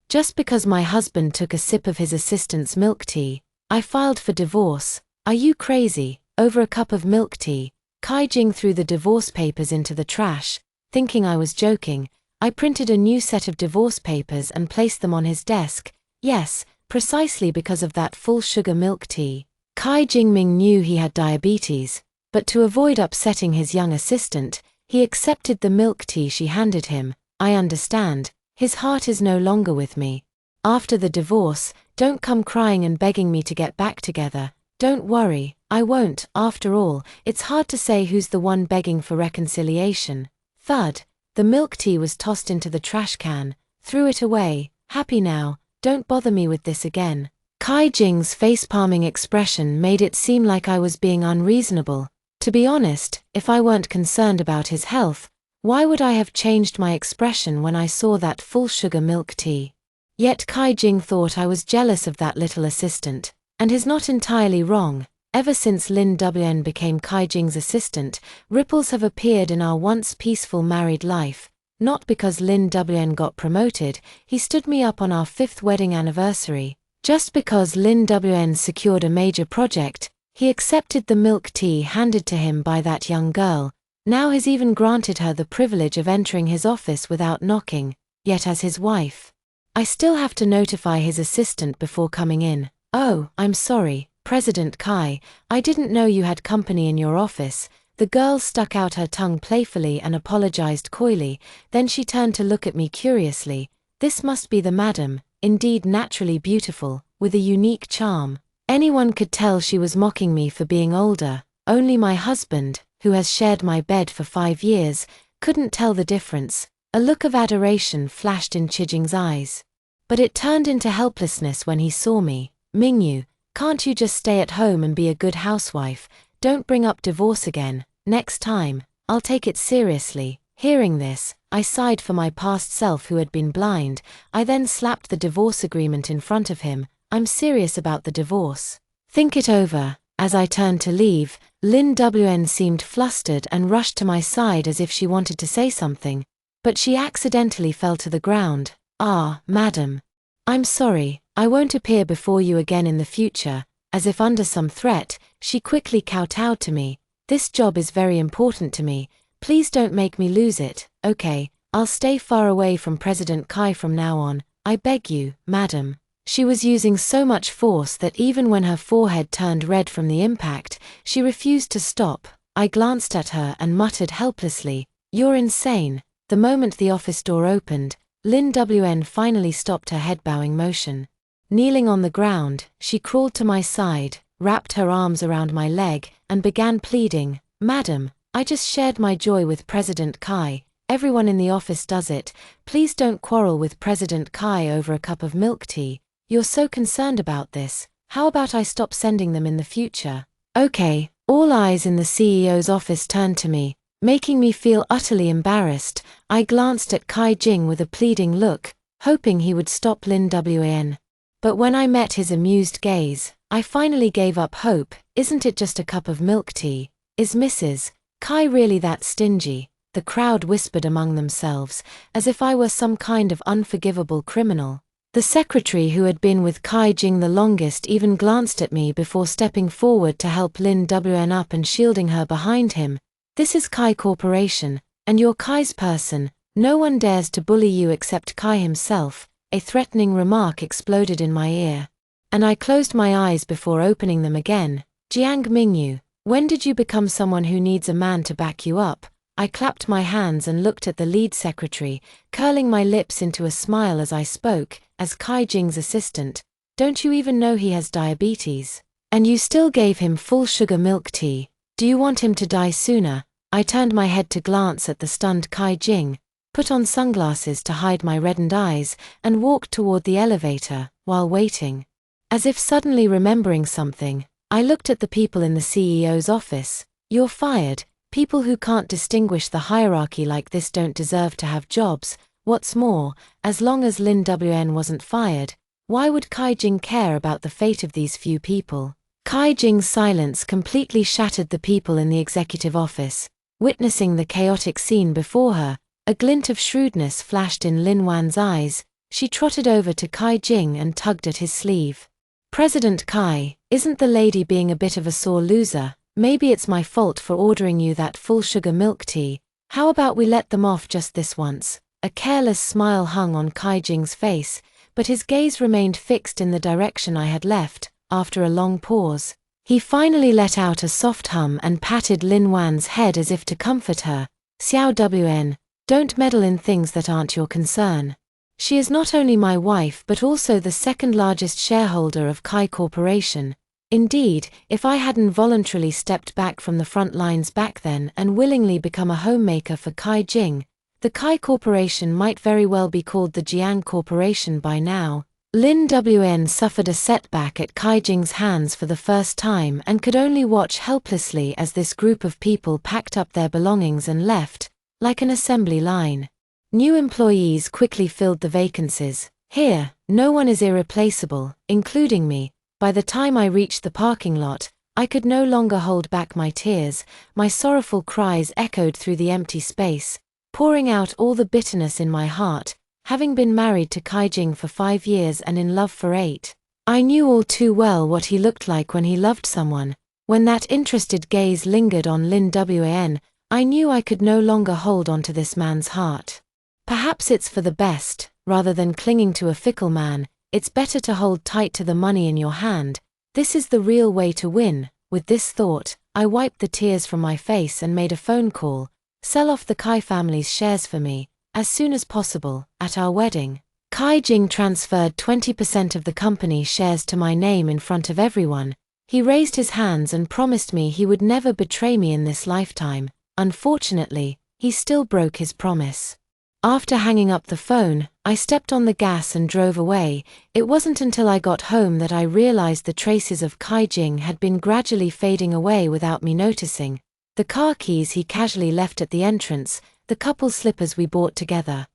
Just because my husband took a sip of his assistant's milk tea, I filed for divorce. Are you crazy? Over a cup of milk tea. Kai Jing threw the divorce papers into the trash. Thinking I was joking, I printed a new set of divorce papers and placed them on his desk. Yes, precisely because of that full sugar milk tea. Kai Jingming knew he had diabetes, but to avoid upsetting his young assistant, he accepted the milk tea she handed him. I understand. His heart is no longer with me. After the divorce, don't come crying and begging me to get back together. Don't worry, I won't. After all, it's hard to say who's the one begging for reconciliation. Thud. The milk tea was tossed into the trash can. Threw it away. Happy now. Don't bother me with this again. Kai Jing's face-palming expression made it seem like I was being unreasonable. To be honest, if I weren't concerned about his health, why would I have changed my expression when I saw that full sugar milk tea? Yet Kai Jing thought I was jealous of that little assistant. And he's not entirely wrong. Ever since Lin WN became Kai Jing's assistant, ripples have appeared in our once peaceful married life. Not because Lin WN got promoted, he stood me up on our 5th wedding anniversary. Just because Lin WN secured a major project, he accepted the milk tea handed to him by that young girl. Now he's even granted her the privilege of entering his office without knocking. Yet as his wife, I still have to notify his assistant before coming in. Oh, I'm sorry, President Kai, I didn't know you had company in your office. The girl stuck out her tongue playfully and apologized coyly, then she turned to look at me curiously. This must be the madam, indeed naturally beautiful, with a unique charm. Anyone could tell she was mocking me for being older. Only my husband, who has shared my bed for 5 years, couldn't tell the difference. A look of adoration flashed in Chijing's eyes. But it turned into helplessness when he saw me. Mingyu, can't you just stay at home and be a good housewife? Don't bring up divorce again. Next time, I'll take it seriously. Hearing this, I sighed for my past self who had been blind. I then slapped the divorce agreement in front of him. I'm serious about the divorce. Think it over. As I turned to leave, Lin WN seemed flustered and rushed to my side as if she wanted to say something. But she accidentally fell to the ground. Ah, madam. I'm sorry, I won't appear before you again in the future. As if under some threat, she quickly kowtowed to me. This job is very important to me. Please don't make me lose it. Okay, I'll stay far away from President Kai from now on. I beg you, madam. She was using so much force that even when her forehead turned red from the impact, she refused to stop. I glanced at her and muttered helplessly, "You're insane." The moment the office door opened, Lin WN finally stopped her head-bowing motion. Kneeling on the ground, she crawled to my side, wrapped her arms around my leg, and began pleading, "Madam, I just shared my joy with President Kai. Everyone in the office does it. Please don't quarrel with President Kai over a cup of milk tea. You're so concerned about this. How about I stop sending them in the future?" Okay. All eyes in the CEO's office turned to me, making me feel utterly embarrassed. I glanced at Kai Jing with a pleading look, hoping he would stop Lin WN. But when I met his amused gaze, I finally gave up hope. Isn't it just a cup of milk tea? Is Mrs. Kai really that stingy? The crowd whispered among themselves, as if I were some kind of unforgivable criminal. The secretary who had been with Kai Jing the longest even glanced at me before stepping forward to help Lin WN up and shielding her behind him. "This is Kai Corporation, and you're Kai's person. No one dares to bully you except Kai himself." A threatening remark exploded in my ear, and I closed my eyes before opening them again. "Jiang Mingyu, when did you become someone who needs a man to back you up?" I clapped my hands and looked at the lead secretary, curling my lips into a smile as I spoke. "As Kai Jing's assistant, don't you even know he has diabetes? And you still gave him full sugar milk tea. Do you want him to die sooner?" I turned my head to glance at the stunned Kai Jing, put on sunglasses to hide my reddened eyes, and walked toward the elevator. While waiting, as if suddenly remembering something, I looked at the people in the CEO's office. "You're fired. People who can't distinguish the hierarchy like this don't deserve to have jobs. What's more, as long as Lin WN wasn't fired, why would Kai Jing care about the fate of these few people?" Kai Jing's silence completely shattered the people in the executive office. Witnessing the chaotic scene before her, a glint of shrewdness flashed in Lin Wan's eyes. She trotted over to Kai Jing and tugged at his sleeve. President Kai, isn't the lady being a bit of a sore loser? Maybe it's my fault for ordering you that full sugar milk tea. How about we let them off just this once? A careless smile hung on Kai Jing's face, but his gaze remained fixed in the direction I had left. After a long pause, he finally let out a soft hum and patted Lin Wan's head as if to comfort her. Xiao Wn, don't meddle in things that aren't your concern. She is not only my wife but also the second largest shareholder of Kai Corporation. Indeed, if I hadn't voluntarily stepped back from the front lines back then and willingly become a homemaker for Kai Jing, the Kai Corporation might very well be called the Jiang Corporation by now. Lin Wn suffered a setback at Kai Jing's hands for the first time and could only watch helplessly as this group of people packed up their belongings and left, like an assembly line. New employees quickly filled the vacancies. Here, no one is irreplaceable, including me. By the time I reached the parking lot, I could no longer hold back my tears. My sorrowful cries echoed through the empty space, pouring out all the bitterness in my heart. Having been married to Kai Jing for 5 years and in love for 8, I knew all too well what he looked like when he loved someone. When that interested gaze lingered on Lin Wan, I knew I could no longer hold on to this man's heart. Perhaps it's for the best, rather than clinging to a fickle man, it's better to hold tight to the money in your hand. This is the real way to win. With this thought, I wiped the tears from my face and made a phone call. Sell off the Kai family's shares for me, as soon as possible, at our wedding. Kai Jing transferred 20% of the company shares to my name in front of everyone. He raised his hands and promised me he would never betray me in this lifetime. Unfortunately, he still broke his promise. After hanging up the phone, I stepped on the gas and drove away. It wasn't until I got home that I realized the traces of Kai Jing had been gradually fading away without me noticing. The car keys he casually left at the entrance, the couple slippers we bought together,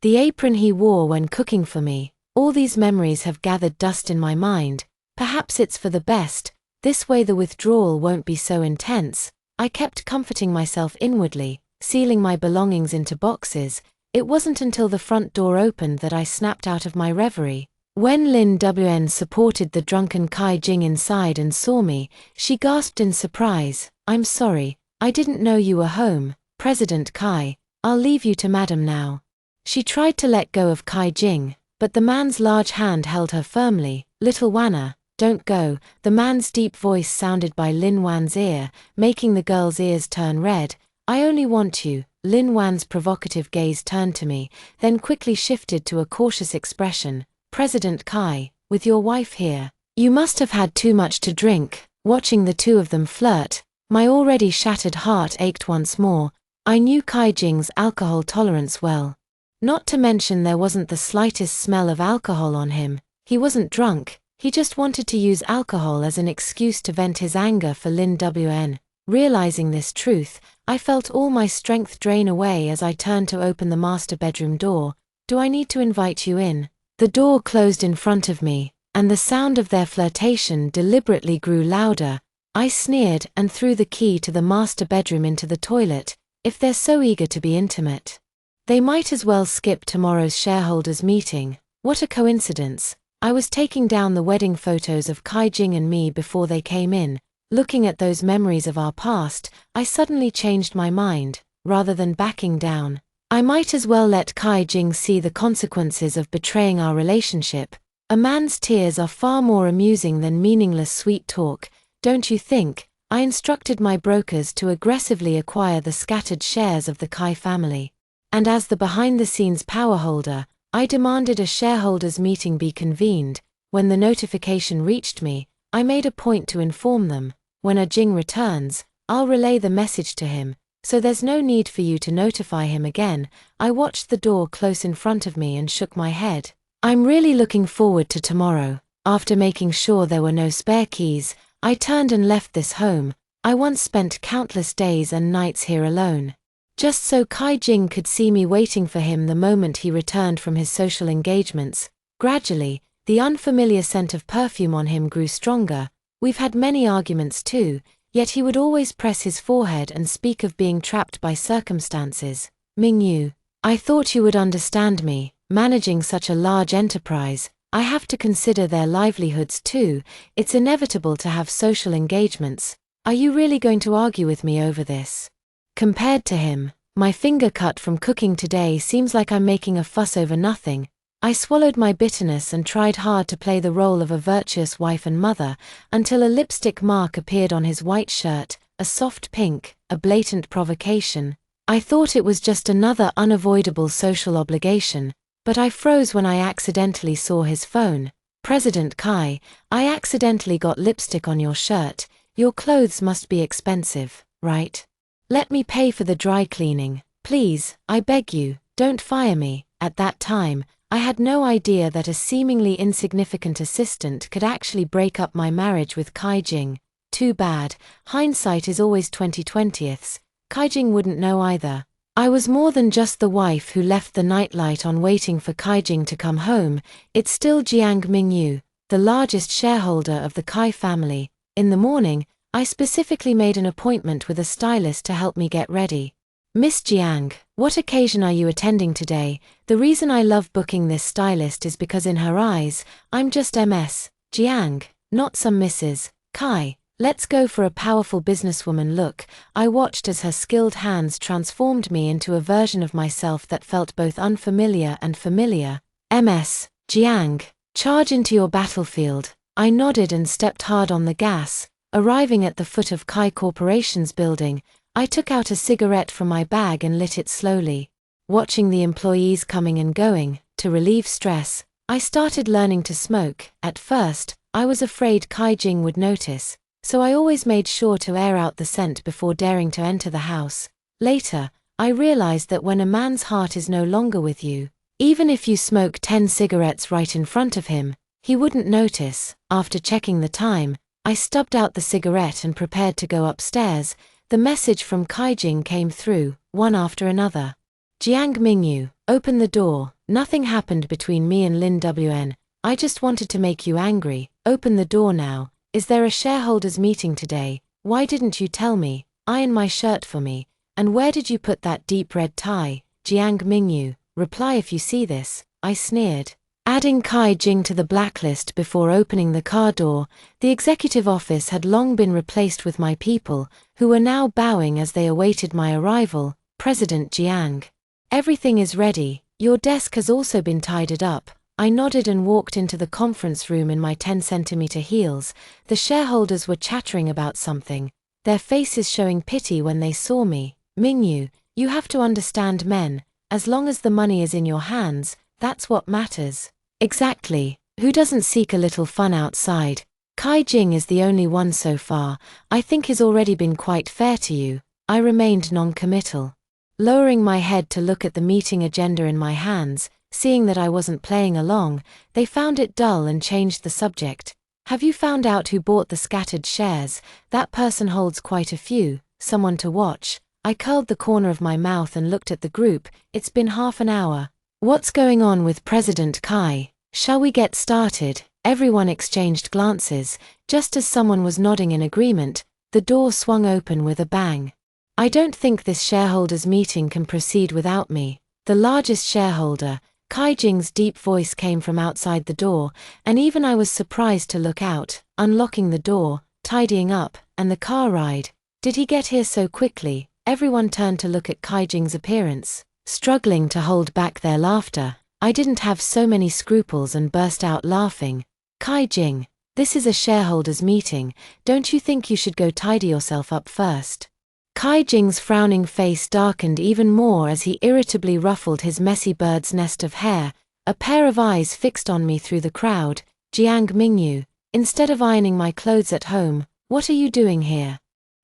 the apron he wore when cooking for me. All these memories have gathered dust in my mind. Perhaps it's for the best. This way the withdrawal won't be so intense. I kept comforting myself inwardly, sealing my belongings into boxes. It wasn't until the front door opened that I snapped out of my reverie. When Lin Wan supported the drunken Kai Jing inside and saw me, she gasped in surprise. I'm sorry, I didn't know you were home, President Kai. I'll leave you to Madam now. She tried to let go of Kai Jing, but the man's large hand held her firmly. Little Wanna, don't go. The man's deep voice sounded by Lin Wan's ear, making the girl's ears turn red. I only want you. Lin Wan's provocative gaze turned to me, then quickly shifted to a cautious expression. President Kai, with your wife here, you must have had too much to drink. Watching the two of them flirt, my already shattered heart ached once more. I knew Kai Jing's alcohol tolerance well. Not to mention there wasn't the slightest smell of alcohol on him. He wasn't drunk, he just wanted to use alcohol as an excuse to vent his anger for Lin Wan. Realizing this truth, I felt all my strength drain away as I turned to open the master bedroom door. Do I need to invite you in? The door closed in front of me, and the sound of their flirtation deliberately grew louder. I sneered and threw the key to the master bedroom into the toilet. If they're so eager to be intimate, they might as well skip tomorrow's shareholders' meeting. What a coincidence. I was taking down the wedding photos of Kai Jing and me before they came in. Looking at those memories of our past, I suddenly changed my mind. Rather than backing down, I might as well let Kai Jing see the consequences of betraying our relationship. A man's tears are far more amusing than meaningless sweet talk, don't you think? I instructed my brokers to aggressively acquire the scattered shares of the Kai family. And as the behind-the-scenes power holder, I demanded a shareholders' meeting be convened. When the notification reached me, I made a point to inform them. When Jing returns, I'll relay the message to him, so there's no need for you to notify him again. I watched the door close in front of me and shook my head. I'm really looking forward to tomorrow. After making sure there were no spare keys, I turned and left this home. I once spent countless days and nights here alone, just so Kai Jing could see me waiting for him the moment he returned from his social engagements. Gradually, the unfamiliar scent of perfume on him grew stronger. We've had many arguments too, yet he would always press his forehead and speak of being trapped by circumstances. Mingyu, I thought you would understand me. Managing such a large enterprise, I have to consider their livelihoods too. It's inevitable to have social engagements. Are you really going to argue with me over this? Compared to him, my finger cut from cooking today seems like I'm making a fuss over nothing. I swallowed my bitterness and tried hard to play the role of a virtuous wife and mother, until a lipstick mark appeared on his white shirt, a soft pink, a blatant provocation. I thought it was just another unavoidable social obligation, but I froze when I accidentally saw his phone. President Kai, I accidentally got lipstick on your shirt. Your clothes must be expensive, right? Let me pay for the dry cleaning. Please, I beg you, don't fire me. At that time, I had no idea that a seemingly insignificant assistant could actually break up my marriage with Kai Jing. Too bad, hindsight is always 20/20ths. Kai Jing wouldn't know either. I was more than just the wife who left the nightlight on waiting for Kai Jing to come home. It's still Jiang Mingyu, the largest shareholder of the Kai family. In the morning, I specifically made an appointment with a stylist to help me get ready. Miss Jiang, what occasion are you attending today? The reason I love booking this stylist is because in her eyes, I'm just Ms. Jiang, not some Mrs. Kai. Let's go for a powerful businesswoman look. I watched as her skilled hands transformed me into a version of myself that felt both unfamiliar and familiar. Ms. Jiang, charge into your battlefield. I nodded and stepped hard on the gas. Arriving at the foot of Kai Corporation's building, I took out a cigarette from my bag and lit it slowly. Watching the employees coming and going, to relieve stress, I started learning to smoke. At first, I was afraid Kai Jing would notice, so I always made sure to air out the scent before daring to enter the house. Later, I realized that when a man's heart is no longer with you, even if you smoke 10 cigarettes right in front of him, he wouldn't notice. After checking the time, I stubbed out the cigarette and prepared to go upstairs. The message from Kai Jing came through, one after another. Jiang Mingyu, open the door. Nothing happened between me and Lin WN. I just wanted to make you angry. Open the door now. Is there a shareholders meeting today? Why didn't you tell me? Iron my shirt for me. And where did you put that deep red tie? Jiang Mingyu, reply if you see this. I sneered. Adding Kai Jing to the blacklist before opening the car door, the executive office had long been replaced with my people, who were now bowing as they awaited my arrival. President Jiang. Everything is ready. Your desk has also been tidied up. I nodded and walked into the conference room in my 10-centimeter heels. The shareholders were chattering about something, their faces showing pity when they saw me. Mingyu, you have to understand men. As long as the money is in your hands, that's what matters. Exactly. Who doesn't seek a little fun outside? Kai Jing is the only one so far. I think he's already been quite fair to you. I remained non-committal. Lowering my head to look at the meeting agenda in my hands, seeing that I wasn't playing along, they found it dull and changed the subject. Have you found out who bought the scattered shares? That person holds quite a few. Someone to watch. I curled the corner of my mouth and looked at the group. It's been half an hour. What's going on with President Kai? Shall we get started? Everyone exchanged glances. Just as someone was nodding in agreement, the door swung open with a bang. I don't think this shareholders' meeting can proceed without me. The largest shareholder, Kai Jing's deep voice came from outside the door, and even I was surprised to look out, unlocking the door, tidying up, and the car ride. Did he get here so quickly? Everyone turned to look at Kai Jing's appearance. Struggling to hold back their laughter, I didn't have so many scruples and burst out laughing. Kai Jing, this is a shareholders' meeting. Don't you think you should go tidy yourself up first? Kai Jing's frowning face darkened even more as he irritably ruffled his messy bird's nest of hair, a pair of eyes fixed on me through the crowd. Jiang Mingyu, instead of ironing my clothes at home, what are you doing here?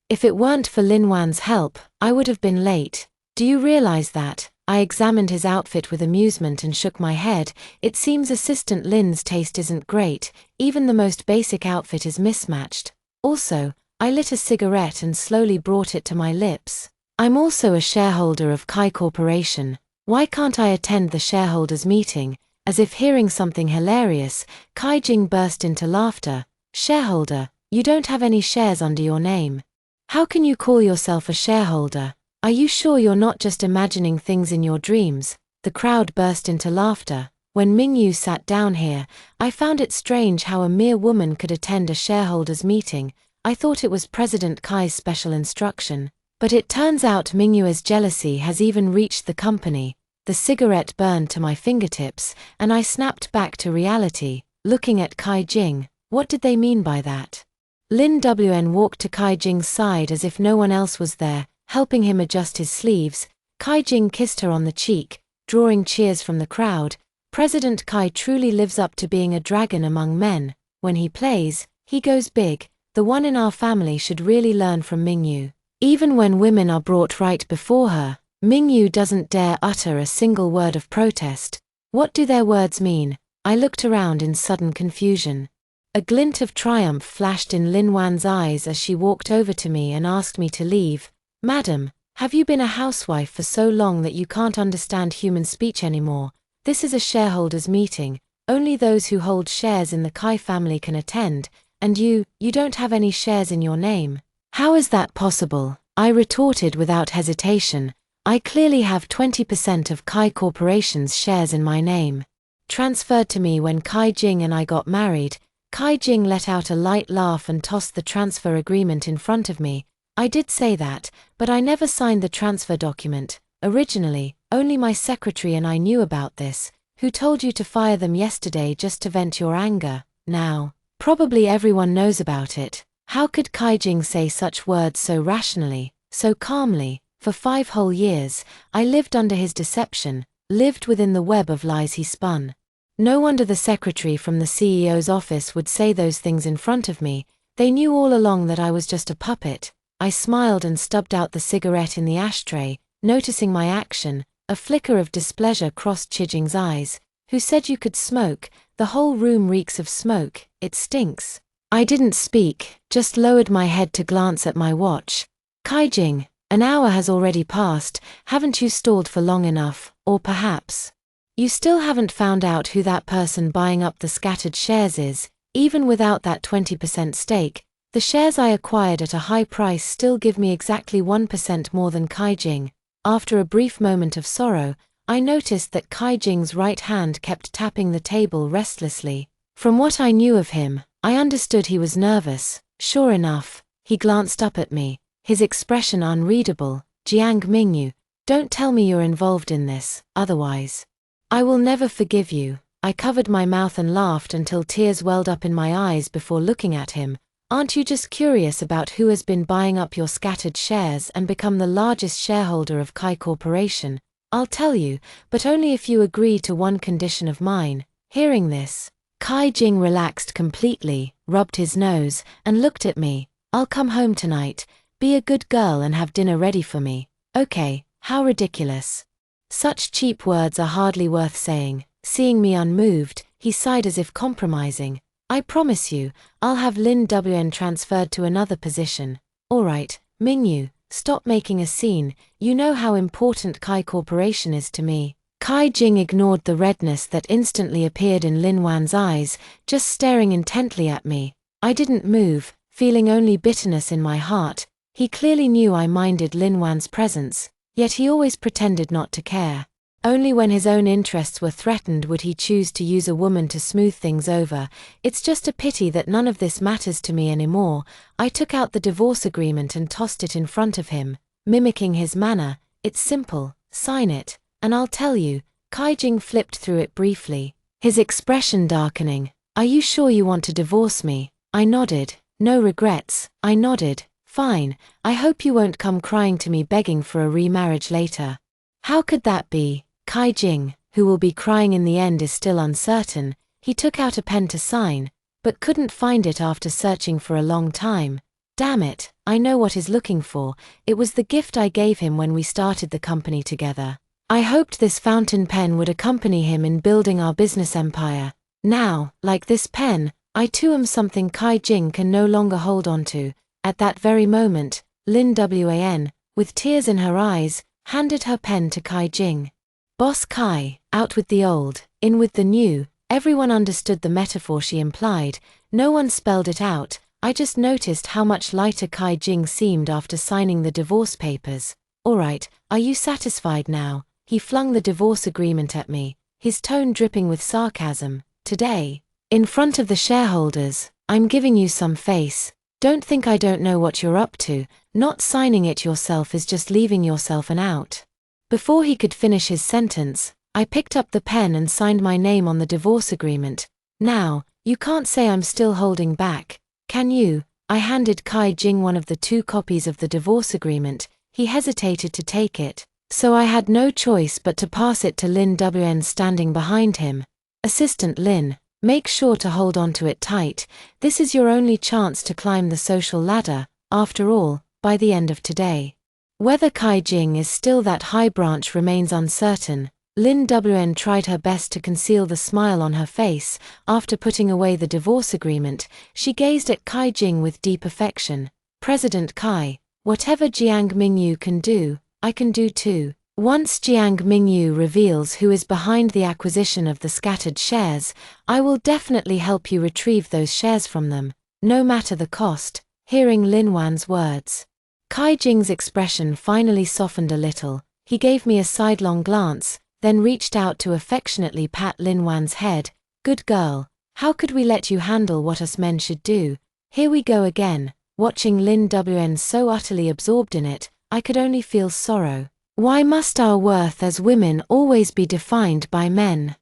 If it weren't for Lin Wan's help, I would have been late. Do you realize that? I examined his outfit with amusement and shook my head. It seems Assistant Lin's taste isn't great, even the most basic outfit is mismatched. Also, I lit a cigarette and slowly brought it to my lips. I'm also a shareholder of Kai Corporation. Why can't I attend the shareholders' meeting? As if hearing something hilarious, Kai Jing burst into laughter. Shareholder, you don't have any shares under your name. How can you call yourself a shareholder? Are you sure you're not just imagining things in your dreams? The crowd burst into laughter. When Mingyu sat down here, I found it strange how a mere woman could attend a shareholders' meeting. I thought it was President Kai's special instruction. But it turns out Mingyu's jealousy has even reached the company. The cigarette burned to my fingertips, and I snapped back to reality, looking at Kai Jing. What did they mean by that? Lin Wn walked to Kai Jing's side as if no one else was there, helping him adjust his sleeves. Kai Jing kissed her on the cheek, drawing cheers from the crowd. President Kai truly lives up to being a dragon among men. When he plays, he goes big. The one in our family should really learn from Mingyu. Even when women are brought right before her, Mingyu doesn't dare utter a single word of protest. What do their words mean? I looked around in sudden confusion. A glint of triumph flashed in Lin Wan's eyes as she walked over to me and asked me to leave. Madam, have you been a housewife for so long that you can't understand human speech anymore? This is a shareholders' meeting. Only those who hold shares in the Kai family can attend, and you don't have any shares in your name. How is that possible? I retorted without hesitation. I clearly have 20% of Kai Corporation's shares in my name. Transferred to me when Kai Jing and I got married. Kai Jing let out a light laugh and tossed the transfer agreement in front of me. I did say that, but I never signed the transfer document. Originally, only my secretary and I knew about this. Who told you to fire them yesterday just to vent your anger? Now, probably everyone knows about it. How could Kai Jing say such words so rationally, so calmly? For 5 whole years, I lived under his deception, lived within the web of lies he spun. No wonder the secretary from the CEO's office would say those things in front of me. They knew all along that I was just a puppet. I smiled and stubbed out the cigarette in the ashtray, noticing my action. A flicker of displeasure crossed Chijing's eyes. Who said you could smoke? The whole room reeks of smoke. It stinks. I didn't speak, just lowered my head to glance at my watch. Kai Jing, an hour has already passed. Haven't you stalled for long enough? Or perhaps you still haven't found out who that person buying up the scattered shares is? Even without that 20% stake, the shares I acquired at a high price still give me exactly 1% more than Kai Jing. After a brief moment of sorrow, I noticed that Kai Jing's right hand kept tapping the table restlessly. From what I knew of him, I understood he was nervous. Sure enough, he glanced up at me, his expression unreadable. Jiang Mingyu, don't tell me you're involved in this, otherwise I will never forgive you. I covered my mouth and laughed until tears welled up in my eyes before looking at him. Aren't you just curious about who has been buying up your scattered shares and become the largest shareholder of Kai Corporation? I'll tell you, but only if you agree to one condition of mine. Hearing this, Kai Jing relaxed completely, rubbed his nose, and looked at me. I'll come home tonight. Be a good girl and have dinner ready for me. Okay, how ridiculous. Such cheap words are hardly worth saying. Seeing me unmoved, he sighed as if compromising. I promise you, I'll have Lin Wn transferred to another position. Alright, Mingyu, stop making a scene. You know how important Kai Corporation is to me. Kai Jing ignored the redness that instantly appeared in Lin Wan's eyes, just staring intently at me. I didn't move, feeling only bitterness in my heart. He clearly knew I minded Lin Wan's presence, yet he always pretended not to care. Only when his own interests were threatened would he choose to use a woman to smooth things over. It's just a pity that none of this matters to me anymore. I took out the divorce agreement and tossed it in front of him, mimicking his manner. It's simple, sign it, and I'll tell you. Kai Jing flipped through it briefly, his expression darkening. Are you sure you want to divorce me? I nodded. No regrets. I nodded. Fine, I hope you won't come crying to me begging for a remarriage later. How could that be? Kai Jing, who will be crying in the end, is still uncertain. He took out a pen to sign, but couldn't find it after searching for a long time. Damn it, I know what he's looking for. It was the gift I gave him when we started the company together. I hoped this fountain pen would accompany him in building our business empire. Now, like this pen, I too am something Kai Jing can no longer hold on to. At that very moment, Lin Wan, with tears in her eyes, handed her pen to Kai Jing. Boss Kai, out with the old, in with the new. Everyone understood the metaphor she implied. No one spelled it out. I just noticed how much lighter Kai Jing seemed after signing the divorce papers. Alright, are you satisfied now? he flung the divorce agreement at me, his tone dripping with sarcasm. Today, in front of the shareholders, I'm giving you some face. Don't think I don't know what you're up to. Not signing it yourself is just leaving yourself an out. Before he could finish his sentence, I picked up the pen and signed my name on the divorce agreement. Now, you can't say I'm still holding back, can you? I handed Kai Jing one of the 2 copies of the divorce agreement. He hesitated to take it, so I had no choice but to pass it to Lin Wn standing behind him. Assistant Lin, make sure to hold on to it tight. This is your only chance to climb the social ladder, after all, by the end of today. Whether Kai Jing is still that high branch remains uncertain. Lin Wn tried her best to conceal the smile on her face. After putting away the divorce agreement, she gazed at Kai Jing with deep affection. President Kai, whatever Jiang Mingyu can do, I can do too. Once Jiang Mingyu reveals who is behind the acquisition of the scattered shares, I will definitely help you retrieve those shares from them, no matter the cost. Hearing Lin Wan's words, Kai Jing's expression finally softened a little. He gave me a sidelong glance, then reached out to affectionately pat Lin Wan's head. Good girl, how could we let you handle what us men should do? Here we go again. Watching Lin Wn so utterly absorbed in it, I could only feel sorrow. Why must our worth as women always be defined by men?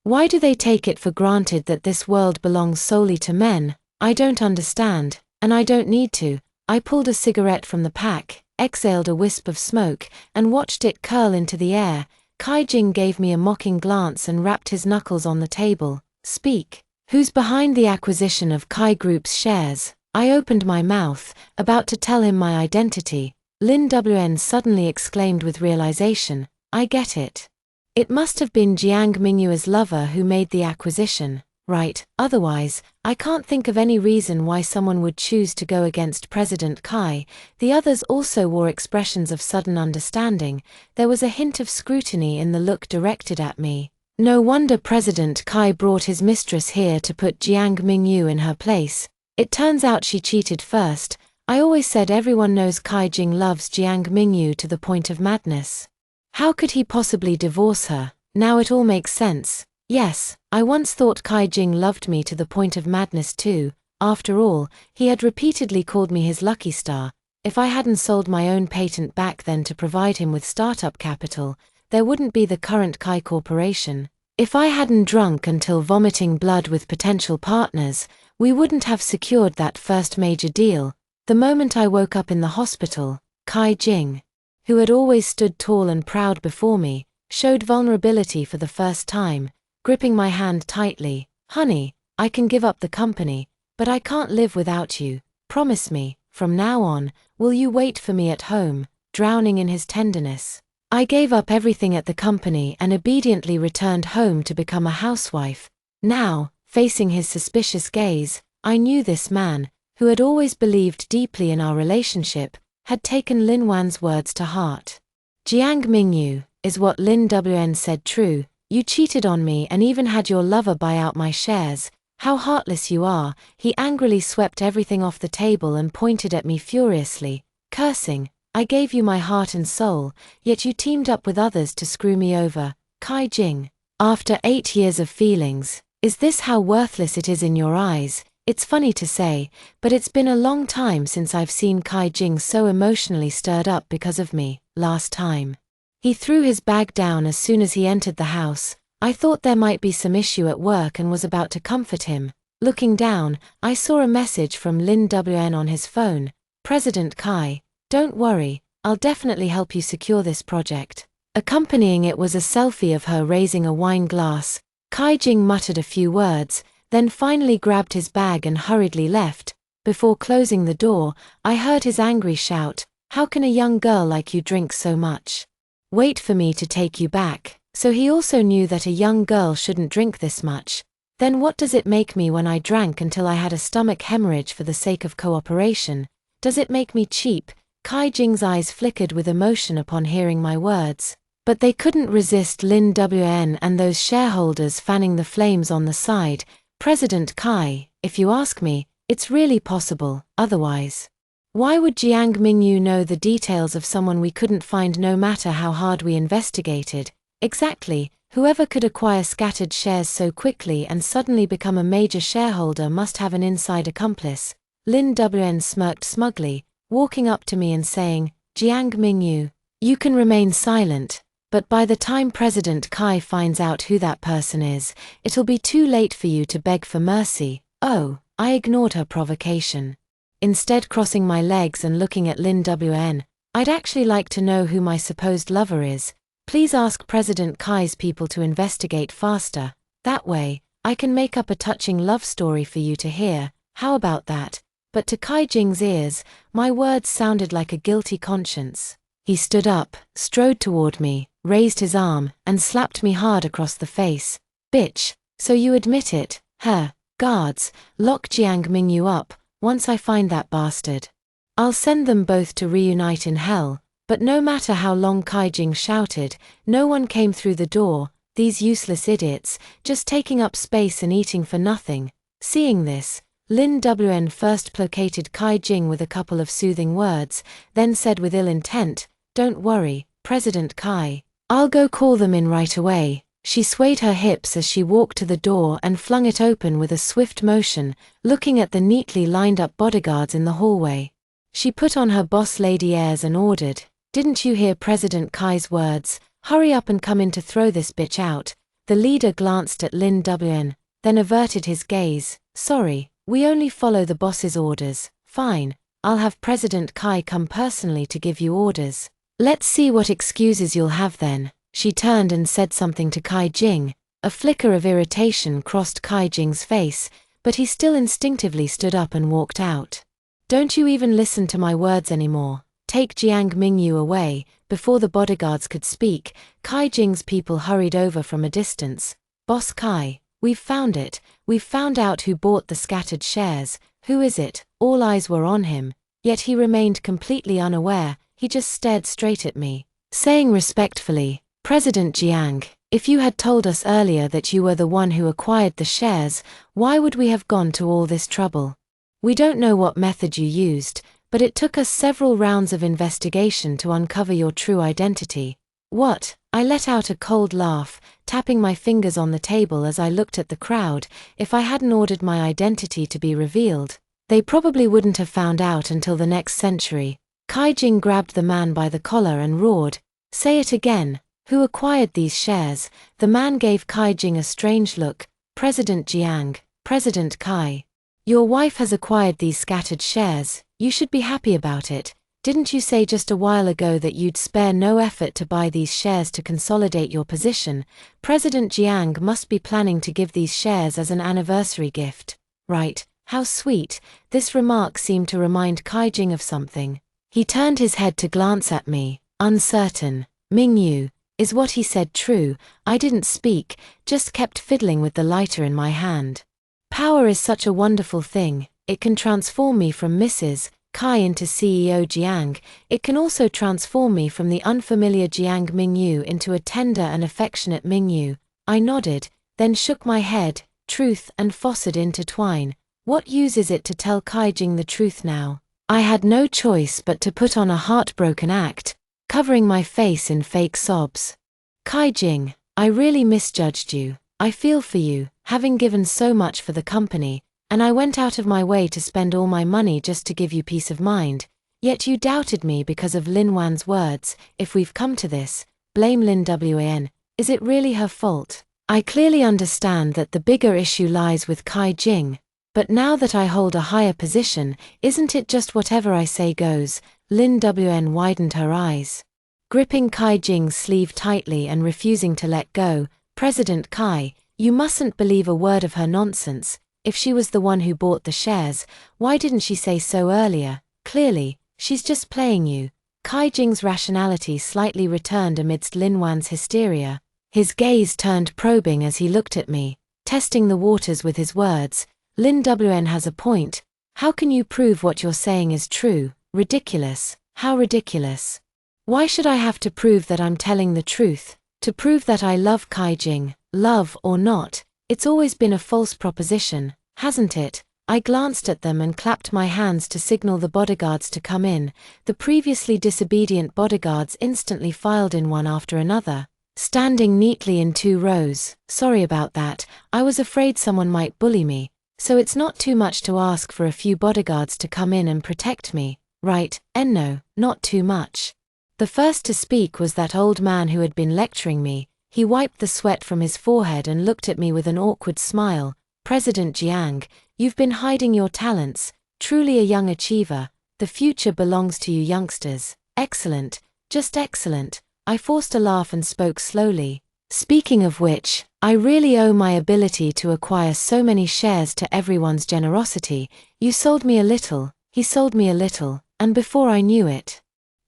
Why do they take it for granted that this world belongs solely to men? I don't understand, and I don't need to. I pulled a cigarette from the pack, exhaled a wisp of smoke, and watched it curl into the air. Kai Jing gave me a mocking glance and rapped his knuckles on the table. Speak. Who's behind the acquisition of Kai Group's shares? I opened my mouth, about to tell him my identity. Lin Wn suddenly exclaimed with realization, I get it. It must have been Jiang Mingyu's lover who made the acquisition, right? Otherwise, I can't think of any reason why someone would choose to go against President Kai. The others also wore expressions of sudden understanding. There was a hint of scrutiny in the look directed at me. No wonder President Kai brought his mistress here to put Jiang Mingyu in her place. It turns out she cheated first. I always said everyone knows Kai Jing loves Jiang Mingyu to the point of madness. How could he possibly divorce her? Now it all makes sense. Yes, I once thought Kai Jing loved me to the point of madness too. After all, he had repeatedly called me his lucky star. If I hadn't sold my own patent back then to provide him with startup capital, there wouldn't be the current Kai Corporation. If I hadn't drunk until vomiting blood with potential partners, we wouldn't have secured that first major deal. The moment I woke up in the hospital, Kai Jing, who had always stood tall and proud before me, showed vulnerability for the first time, gripping my hand tightly. Honey, I can give up the company, but I can't live without you. Promise me, from now on, will you wait for me at home? Drowning in his tenderness, I gave up everything at the company and obediently returned home to become a housewife. Now, facing his suspicious gaze, I knew this man, who had always believed deeply in our relationship, had taken Lin Wan's words to heart. Jiang Mingyu, is what Lin Wn said true? You cheated on me and even had your lover buy out my shares. How heartless you are. He angrily swept everything off the table and pointed at me furiously, cursing. I gave you my heart and soul, yet you teamed up with others to screw me over. Kai Jing, after 8 years of feelings, is this how worthless it is in your eyes? It's funny to say, but it's been a long time since I've seen Kai Jing so emotionally stirred up because of me. Last time, he threw his bag down as soon as he entered the house. I thought there might be some issue at work and was about to comfort him. Looking down, I saw a message from Lin Wn on his phone. President Kai, don't worry, I'll definitely help you secure this project. Accompanying it was a selfie of her raising a wine glass. Kai Jing muttered a few words, then finally grabbed his bag and hurriedly left. Before closing the door, I heard his angry shout, how can a young girl like you drink so much? Wait for me to take you back. So he also knew that a young girl shouldn't drink this much. Then what does it make me when I drank until I had a stomach hemorrhage for the sake of cooperation? Does it make me cheap? Kai Jing's eyes flickered with emotion upon hearing my words. But they couldn't resist Lin Wn and those shareholders fanning the flames on the side. President Kai, if you ask me, it's really possible, otherwise. Why would Jiang Mingyu know the details of someone we couldn't find no matter how hard we investigated? Exactly, whoever could acquire scattered shares so quickly and suddenly become a major shareholder must have an inside accomplice. Lin Wn smirked smugly, walking up to me and saying, Jiang Mingyu, you can remain silent, but by the time President Kai finds out who that person is, it'll be too late for you to beg for mercy. Oh, I ignored her provocation. Instead, crossing my legs and looking at Lin Wn, I'd actually like to know who my supposed lover is. Please ask President Kai's people to investigate faster. That way, I can make up a touching love story for you to hear. How about that? But to Kai Jing's ears, my words sounded like a guilty conscience. He stood up, strode toward me, raised his arm, and slapped me hard across the face. Bitch, so you admit it, huh? Guards, lock Jiang Mingyu up. Once I find that bastard, I'll send them both to reunite in hell. But no matter how long Kai Jing shouted, no one came through the door, these useless idiots, just taking up space and eating for nothing. Seeing this, Lin Wn first placated Kai Jing with a couple of soothing words, then said with ill intent, Don't worry, President Kai. I'll go call them in right away. She swayed her hips as she walked to the door and flung it open with a swift motion, looking at the neatly lined-up bodyguards in the hallway. She put on her boss lady airs and ordered, Didn't you hear President Kai's words? Hurry up and come in to throw this bitch out. The leader glanced at Lin Wn, then averted his gaze. Sorry, we only follow the boss's orders. Fine, I'll have President Kai come personally to give you orders. Let's see what excuses you'll have then. She turned and said something to Kai Jing. A flicker of irritation crossed Kai Jing's face, but he still instinctively stood up and walked out. Don't you even listen to my words anymore. Take Jiang Mingyu away. Before the bodyguards could speak, Kai Jing's people hurried over from a distance. Boss Kai, we've found it. We've found out who bought the scattered shares. Who is it? All eyes were on him, yet he remained completely unaware. He just stared straight at me, saying respectfully, President Jiang, if you had told us earlier that you were the one who acquired the shares, why would we have gone to all this trouble? We don't know what method you used, but it took us several rounds of investigation to uncover your true identity. What? I let out a cold laugh, tapping my fingers on the table as I looked at the crowd. If I hadn't ordered my identity to be revealed, they probably wouldn't have found out until the next century. Kai Jing grabbed the man by the collar and roared, Say it again. Who acquired these shares? The man gave Kai Jing a strange look. President Jiang, President Kai. Your wife has acquired these scattered shares. You should be happy about it. Didn't you say just a while ago that you'd spare no effort to buy these shares to consolidate your position? President Jiang must be planning to give these shares as an anniversary gift. Right, how sweet. This remark seemed to remind Kai Jing of something. He turned his head to glance at me, uncertain. Mingyu, is what he said true? I didn't speak, just kept fiddling with the lighter in my hand. Power is such a wonderful thing. It can transform me from Mrs. Kai into CEO Jiang. It can also transform me from the unfamiliar Jiang Mingyu into a tender and affectionate Mingyu. I nodded, then shook my head. Truth and falsehood intertwine. What use is it to tell Kai Jing the truth now? I had no choice but to put on a heartbroken act, covering my face in fake sobs. Kai Jing, I really misjudged you. I feel for you, having given so much for the company, and I went out of my way to spend all my money just to give you peace of mind. Yet you doubted me because of Lin Wan's words. If we've come to this, blame Lin Wan. Is it really her fault? I clearly understand that the bigger issue lies with Kai Jing. But now that I hold a higher position, isn't it just whatever I say goes? Lin Wan widened her eyes, gripping Kai Jing's sleeve tightly and refusing to let go. President Kai, you mustn't believe a word of her nonsense. If she was the one who bought the shares, why didn't she say so earlier? Clearly, she's just playing you. Kai Jing's rationality slightly returned amidst Lin Wan's hysteria. His gaze turned probing as he looked at me, testing the waters with his words. Lin Wan has a point. How can you prove what you're saying is true? Ridiculous. How ridiculous. Why should I have to prove that I'm telling the truth? To prove that I love Kai Jing, love or not, it's always been a false proposition, hasn't it? I glanced at them and clapped my hands to signal the bodyguards to come in. The previously disobedient bodyguards instantly filed in one after another, standing neatly in 2 rows. Sorry about that, I was afraid someone might bully me, so it's not too much to ask for a few bodyguards to come in and protect me, right? And no, not too much. The first to speak was that old man who had been lecturing me. He wiped the sweat from his forehead and looked at me with an awkward smile. President Jiang, you've been hiding your talents, truly a young achiever. The future belongs to you youngsters. Excellent, just excellent. I forced a laugh and spoke slowly. Speaking of which, I really owe my ability to acquire so many shares to everyone's generosity. You sold me a little, he sold me a little, and before I knew it,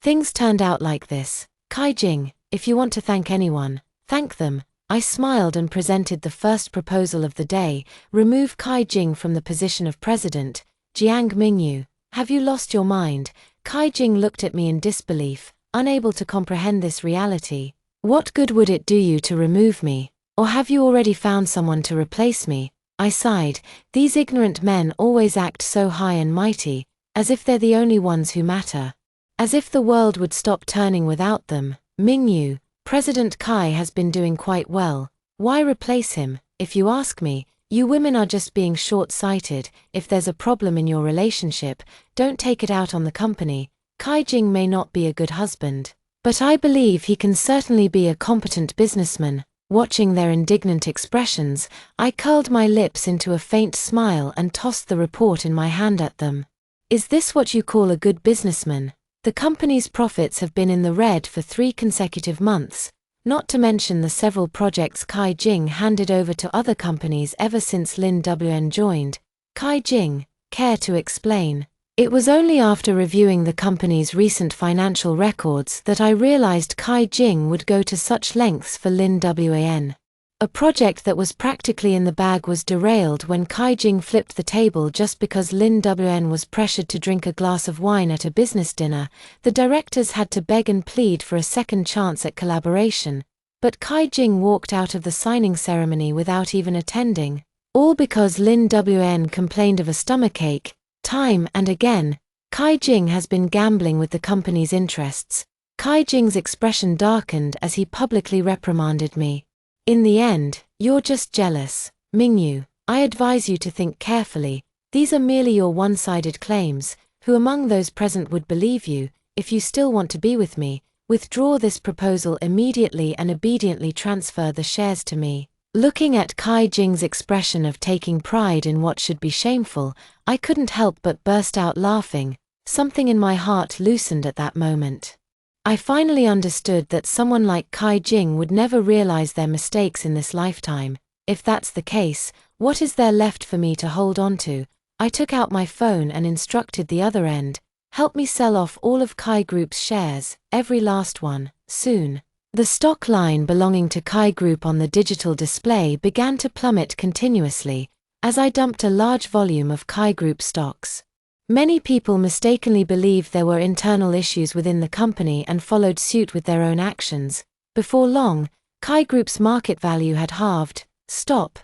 things turned out like this. Kai Jing, if you want to thank anyone, thank them. I smiled and presented the first proposal of the day: remove Kai Jing from the position of president. Jiang Mingyu, have you lost your mind? Kai Jing looked at me in disbelief, unable to comprehend this reality. What good would it do you to remove me? Or have you already found someone to replace me? I sighed. These ignorant men always act so high and mighty, as if they're the only ones who matter. As if the world would stop turning without them. Mingyu, President Kai has been doing quite well. Why replace him? If you ask me, you women are just being short-sighted. If there's a problem in your relationship, don't take it out on the company. Kai Jing may not be a good husband, but I believe he can certainly be a competent businessman. Watching their indignant expressions, I curled my lips into a faint smile and tossed the report in my hand at them. Is this what you call a good businessman? The company's profits have been in the red for 3 consecutive months, not to mention the several projects Kai Jing handed over to other companies ever since Lin WN joined. Kai Jing, care to explain? It was only after reviewing the company's recent financial records that I realized Kai Jing would go to such lengths for Lin WAN. A project that was practically in the bag was derailed when Kai Jing flipped the table just because Lin WN was pressured to drink a glass of wine at a business dinner. The directors had to beg and plead for a second chance at collaboration, but Kai Jing walked out of the signing ceremony without even attending. All because Lin WN complained of a stomachache. Time and again, Kai Jing has been gambling with the company's interests. Kai Jing's expression darkened as he publicly reprimanded me. In the end, you're just jealous. Mingyu, I advise you to think carefully. These are merely your one-sided claims. Who among those present would believe you? If you still want to be with me, withdraw this proposal immediately and obediently transfer the shares to me. Looking at Kai Jing's expression of taking pride in what should be shameful, I couldn't help but burst out laughing. Something in my heart loosened at that moment. I finally understood that someone like Kai Jing would never realize their mistakes in this lifetime. If that's the case, what is there left for me to hold on to? I took out my phone and instructed the other end. Help me sell off all of Kai Group's shares, every last one, soon. The stock line belonging to Kai Group on the digital display began to plummet continuously, as I dumped a large volume of Kai Group stocks. Many people mistakenly believed there were internal issues within the company and followed suit with their own actions. Before long, Kai Group's market value had halved. Stop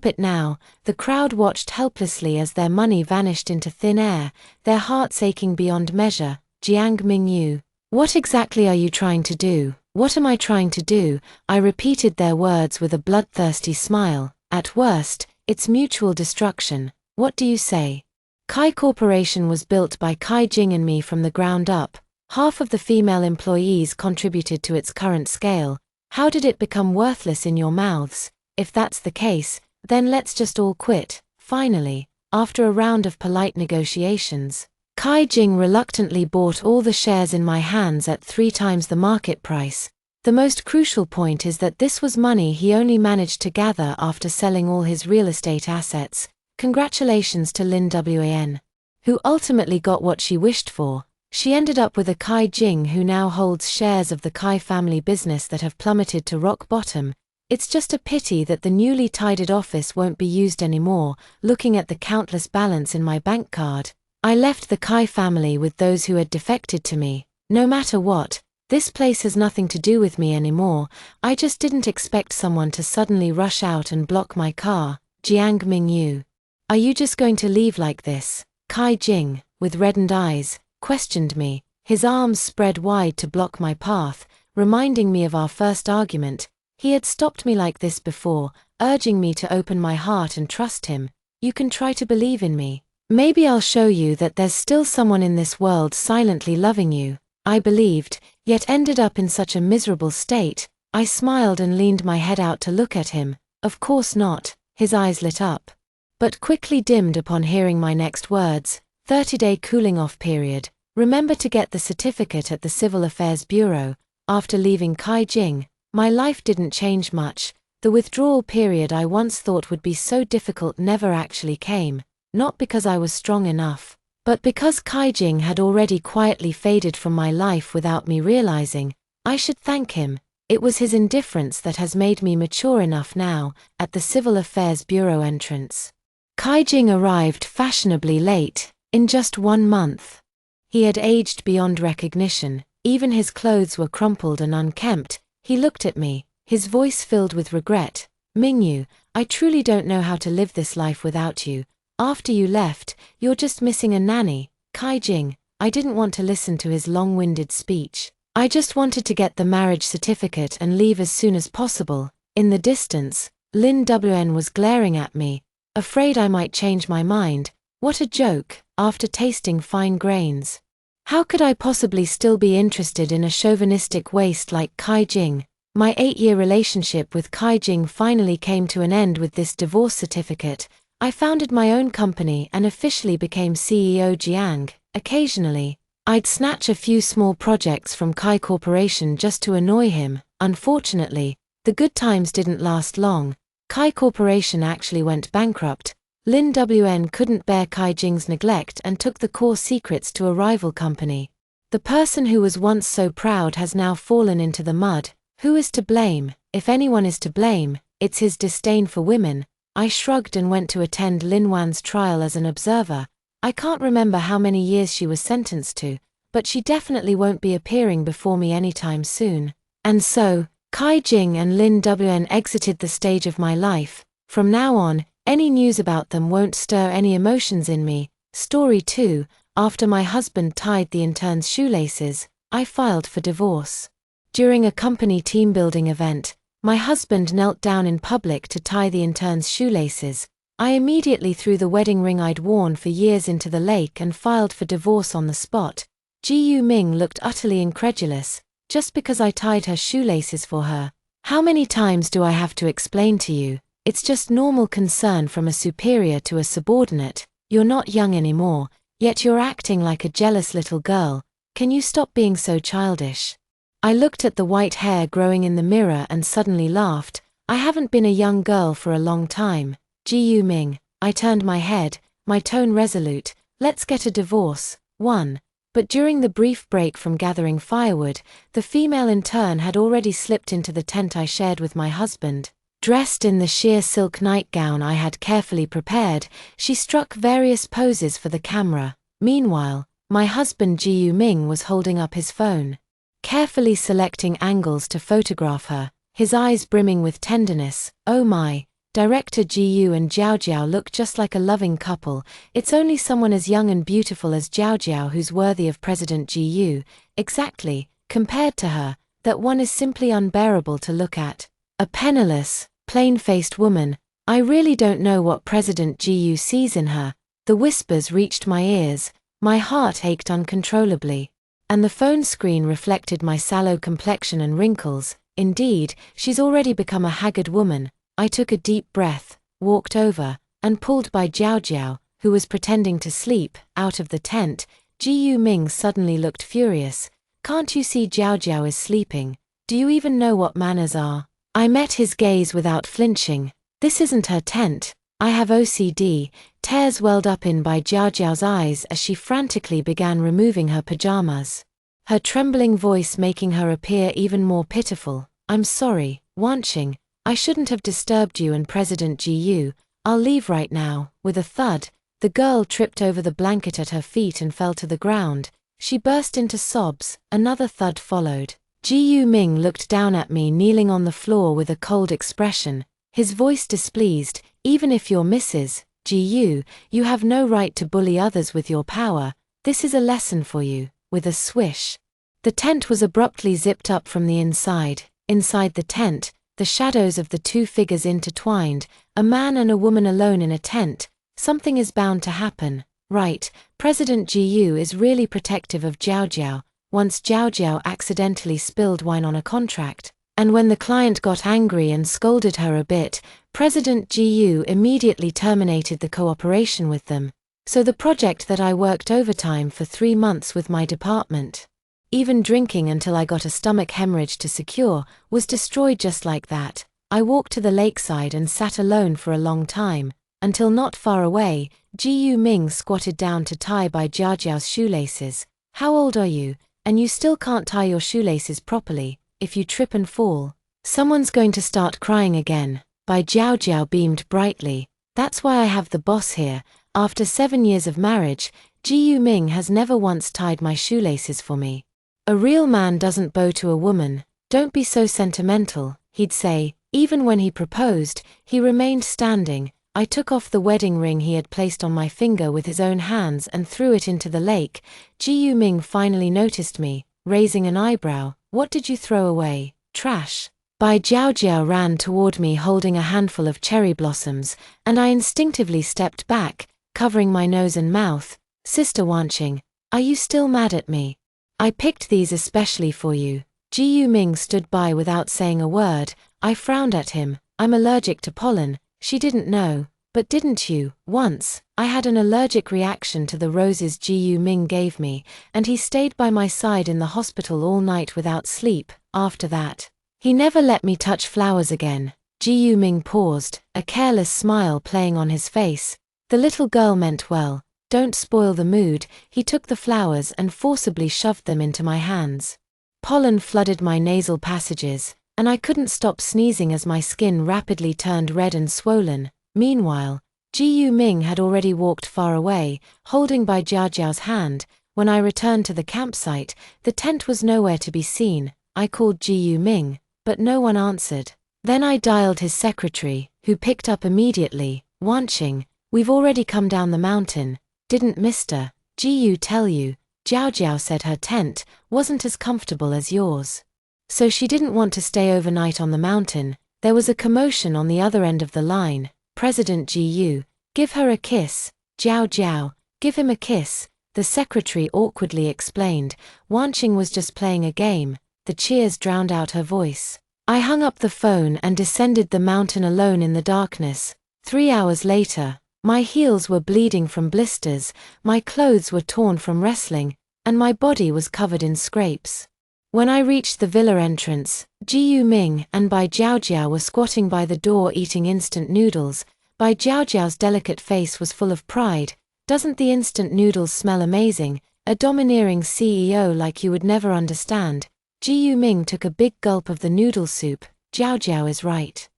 it now. The crowd watched helplessly as their money vanished into thin air, their hearts aching beyond measure. Jiang Mingyu, what exactly are you trying to do? What am I trying to do? I repeated their words with a bloodthirsty smile. At worst, it's mutual destruction. What do you say? Kai Corporation was built by Kai Jing and me from the ground up. Half of the female employees contributed to its current scale. How did it become worthless in your mouths? If that's the case, then let's just all quit. Finally, after a round of polite negotiations, Kai Jing reluctantly bought all the shares in my hands at 3 times the market price. The most crucial point is that this was money he only managed to gather after selling all his real estate assets. Congratulations to Lin WAN, who ultimately got what she wished for. She ended up with a Kai Jing who now holds shares of the Kai family business that have plummeted to rock bottom. It's just a pity that the newly tidied office won't be used anymore. Looking at the countless balance in my bank card, I left the Kai family with those who had defected to me. No matter what, this place has nothing to do with me anymore. I just didn't expect someone to suddenly rush out and block my car. Jiang Mingyu. Are you just going to leave like this? Kai Jing, with reddened eyes, questioned me, his arms spread wide to block my path, reminding me of our first argument. He had stopped me like this before, urging me to open my heart and trust him. You can try to believe in me. Maybe I'll show you that there's still someone in this world silently loving you. I believed, yet ended up in such a miserable state. I smiled and leaned my head out to look at him. Of course not. His eyes lit up, but quickly dimmed upon hearing my next words. 30-day cooling-off period. Remember to get the certificate at the Civil Affairs Bureau. After leaving Kai Jing, my life didn't change much. The withdrawal period I once thought would be so difficult never actually came, not because I was strong enough, but because Kai Jing had already quietly faded from my life without me realizing. I should thank him. It was his indifference that has made me mature enough now. At the Civil Affairs Bureau entrance, Kai Jing arrived fashionably late, in just 1 month. He had aged beyond recognition, even his clothes were crumpled and unkempt. He looked at me, his voice filled with regret. Mingyu, I truly don't know how to live this life without you. After you left, you're just missing a nanny. Kai Jing, I didn't want to listen to his long-winded speech. I just wanted to get the marriage certificate and leave as soon as possible. In the distance, Lin Wn was glaring at me, afraid I might change my mind. What a joke, after tasting fine grains. How could I possibly still be interested in a chauvinistic waste like Kai Jing? My 8-year relationship with Kai Jing finally came to an end with this divorce certificate. I founded my own company and officially became CEO Jiang. Occasionally, I'd snatch a few small projects from Kai Corporation just to annoy him. Unfortunately, the good times didn't last long. Kai Corporation actually went bankrupt. Lin Wn couldn't bear Kai Jing's neglect and took the core secrets to a rival company. The person who was once so proud has now fallen into the mud. Who is to blame? If anyone is to blame, it's his disdain for women. I shrugged and went to attend Lin Wan's trial as an observer. I can't remember how many years she was sentenced to, but she definitely won't be appearing before me anytime soon. And so, Kai Jing and Lin Wn exited the stage of my life. From now on, any news about them won't stir any emotions in me. Story 2. After my husband tied the intern's shoelaces, I filed for divorce. During a company team-building event, my husband knelt down in public to tie the intern's shoelaces. I immediately threw the wedding ring I'd worn for years into the lake and filed for divorce on the spot. Ji Ming looked utterly incredulous. Just because I tied her shoelaces for her. How many times do I have to explain to you? It's just normal concern from a superior to a subordinate. You're not young anymore, yet you're acting like a jealous little girl. Can you stop being so childish? I looked at the white hair growing in the mirror and suddenly laughed. I haven't been a young girl for a long time. Ji Ming, I turned my head, my tone resolute. Let's get a divorce. 1. But during the brief break from gathering firewood, the female intern had already slipped into the tent I shared with my husband. Dressed in the sheer silk nightgown I had carefully prepared, she struck various poses for the camera. Meanwhile, my husband Ji Ming was holding up his phone, carefully selecting angles to photograph her, his eyes brimming with tenderness. Oh my, director Ji and Jiao Jiao look just like a loving couple. It's only someone as young and beautiful as Jiao Jiao who's worthy of President Ji. Exactly, compared to her, that one is simply unbearable to look at. A penniless, plain-faced woman. I really don't know what President Ji sees in her. The whispers reached my ears, my heart ached uncontrollably. And the phone screen reflected my sallow complexion and wrinkles. Indeed, she's already become a haggard woman. I took a deep breath, walked over, and pulled by Jiao Jiao, who was pretending to sleep, out of the tent. Ji Ming suddenly looked furious. Can't you see Jiao Jiao is sleeping? Do you even know what manners are? I met his gaze without flinching. This isn't her tent. I have OCD. Tears welled up in by Jiao Jiao's eyes as she frantically began removing her pajamas, her trembling voice making her appear even more pitiful. I'm sorry, Wanqing. I shouldn't have disturbed you and President Ji. I'll leave right now. With a thud, the girl tripped over the blanket at her feet and fell to the ground. She burst into sobs. Another thud followed. Ji Ming looked down at me kneeling on the floor with a cold expression, his voice displeased. Even if you're Mrs. Gu, you have no right to bully others with your power. This is a lesson for you." With a swish, the tent was abruptly zipped up from the inside. Inside the tent, the shadows of the two figures intertwined, a man and a woman alone in a tent. Something is bound to happen, right? President Gu is really protective of Jiao Jiao. Once Jiao Jiao accidentally spilled wine on a contract, and when the client got angry and scolded her a bit, President Gu immediately terminated the cooperation with them. So the project that I worked overtime for 3 months with my department, even drinking until I got a stomach hemorrhage to secure, was destroyed just like that. I walked to the lakeside and sat alone for a long time, until not far away, Jiu Ming squatted down to tie by Jiao Jiao's shoelaces. "How old are you? And you still can't tie your shoelaces properly. If you trip and fall, someone's going to start crying again." By Jiao Jiao beamed brightly. "That's why I have the boss here. After 7 years of marriage, Jiu Ming has never once tied my shoelaces for me. A real man doesn't bow to a woman. Don't be so sentimental," he'd say. Even when he proposed, he remained standing. I took off the wedding ring he had placed on my finger with his own hands and threw it into the lake. Jiu Ming finally noticed me, raising an eyebrow. "What did you throw away? Trash?" Bai Jiao Jiao ran toward me holding a handful of cherry blossoms, and I instinctively stepped back, covering my nose and mouth. "Sister Wanqing, are you still mad at me? I picked these especially for you." Jiu Ming stood by without saying a word. I frowned at him. "I'm allergic to pollen." She didn't know. "But didn't you?" "Once, I had an allergic reaction to the roses Jiu Ming gave me, and he stayed by my side in the hospital all night without sleep. After that, he never let me touch flowers again." Jiu Ming paused, a careless smile playing on his face. The little girl meant well. "Don't spoil the mood." He took the flowers and forcibly shoved them into my hands. Pollen flooded my nasal passages, and I couldn't stop sneezing as my skin rapidly turned red and swollen. Meanwhile, Jiu Ming had already walked far away, holding by Jiao Jiao's hand. When I returned to the campsite, the tent was nowhere to be seen. I called Jiu Ming, but no one answered. Then I dialed his secretary, who picked up immediately. "Wanqing, we've already come down the mountain. Didn't Mr. Jiu tell you?" Jiao Jiao said her tent wasn't as comfortable as yours, so she didn't want to stay overnight on the mountain. There was a commotion on the other end of the line. "President Jiu, give her a kiss." "Jiao Jiao, give him a kiss," the secretary awkwardly explained. Wanqing was just playing a game. The cheers drowned out her voice. I hung up the phone and descended the mountain alone in the darkness. 3 hours later, my heels were bleeding from blisters, my clothes were torn from wrestling, and my body was covered in scrapes. When I reached the villa entrance, Jiu Ming and Bai Jiao Jiao were squatting by the door eating instant noodles. Bai Jiao Jiao's delicate face was full of pride. "Doesn't the instant noodles smell amazing? A domineering CEO like you would never understand." Jiu Ming took a big gulp of the noodle soup. "Jiao Jiao is right.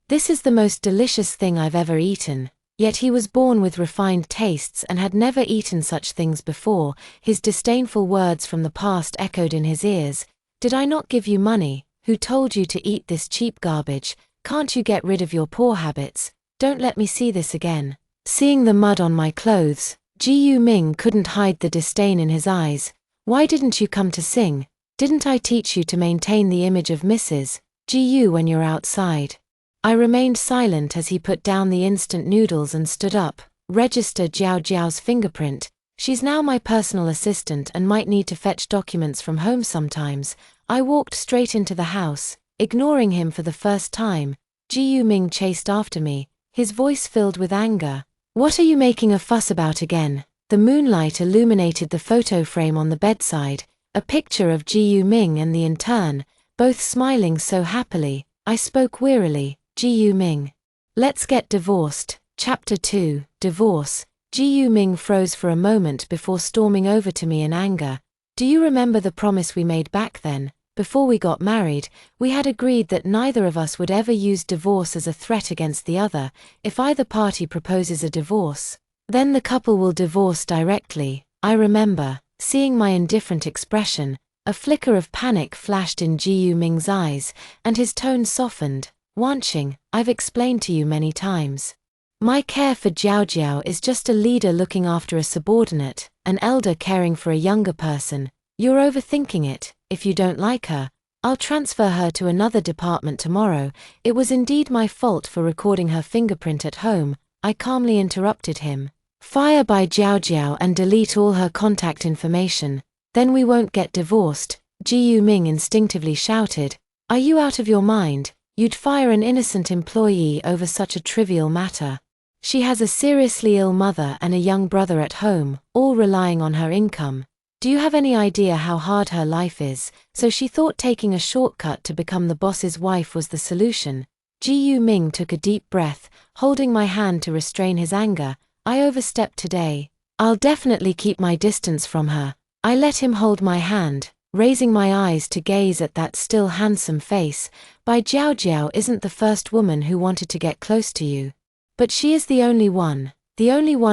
This is the most delicious thing I've ever eaten." Yet he was born with refined tastes and had never eaten such things before. His disdainful words from the past echoed in his ears. "Did I not give you money? Who told you to eat this cheap garbage? Can't you get rid of your poor habits? Don't let me see this again." Seeing the mud on my clothes, Jiu Ming couldn't hide the disdain in his eyes. "Why didn't you come to sing? Didn't I teach you to maintain the image of Mrs. Jiu when you're outside?" I remained silent as he put down the instant noodles and stood up. "Register Jiao Jiao's fingerprint. She's now my personal assistant and might need to fetch documents from home sometimes." I walked straight into the house, ignoring him for the first time. Jiu Ming chased after me, his voice filled with anger. "What are you making a fuss about again?" The moonlight illuminated the photo frame on the bedside, a picture of Jiu Ming and the intern, both smiling so happily. I spoke wearily. "Jiu Ming, let's get divorced." Chapter 2, Divorce. Jiu Ming froze for a moment before storming over to me in anger. "Do you remember the promise we made back then? Before we got married, we had agreed that neither of us would ever use divorce as a threat against the other. If either party proposes a divorce, then the couple will divorce directly." I remember, seeing my indifferent expression, a flicker of panic flashed in Jiu Ming's eyes, and his tone softened. "Wanqing, I've explained to you many times. My care for Jiao Jiao is just a leader looking after a subordinate, an elder caring for a younger person. You're overthinking it. If you don't like her, I'll transfer her to another department tomorrow. It was indeed my fault for recording her fingerprint at home, I calmly interrupted him. Fire by Jiao Jiao and delete all her contact information. Then we won't get divorced, Ji Yuming instinctively shouted. Are you out of your mind? You'd fire an innocent employee over such a trivial matter. She has a seriously ill mother and a young brother at home, all relying on her income. Do you have any idea how hard her life is? So she thought taking a shortcut to become the boss's wife was the solution. Ji Yuming took a deep breath, holding my hand to restrain his anger. I overstepped today. I'll definitely keep my distance from her. I let him hold my hand, raising my eyes to gaze at that still handsome face. Bai Jiao Jiao isn't the first woman who wanted to get close to you. But she is the only one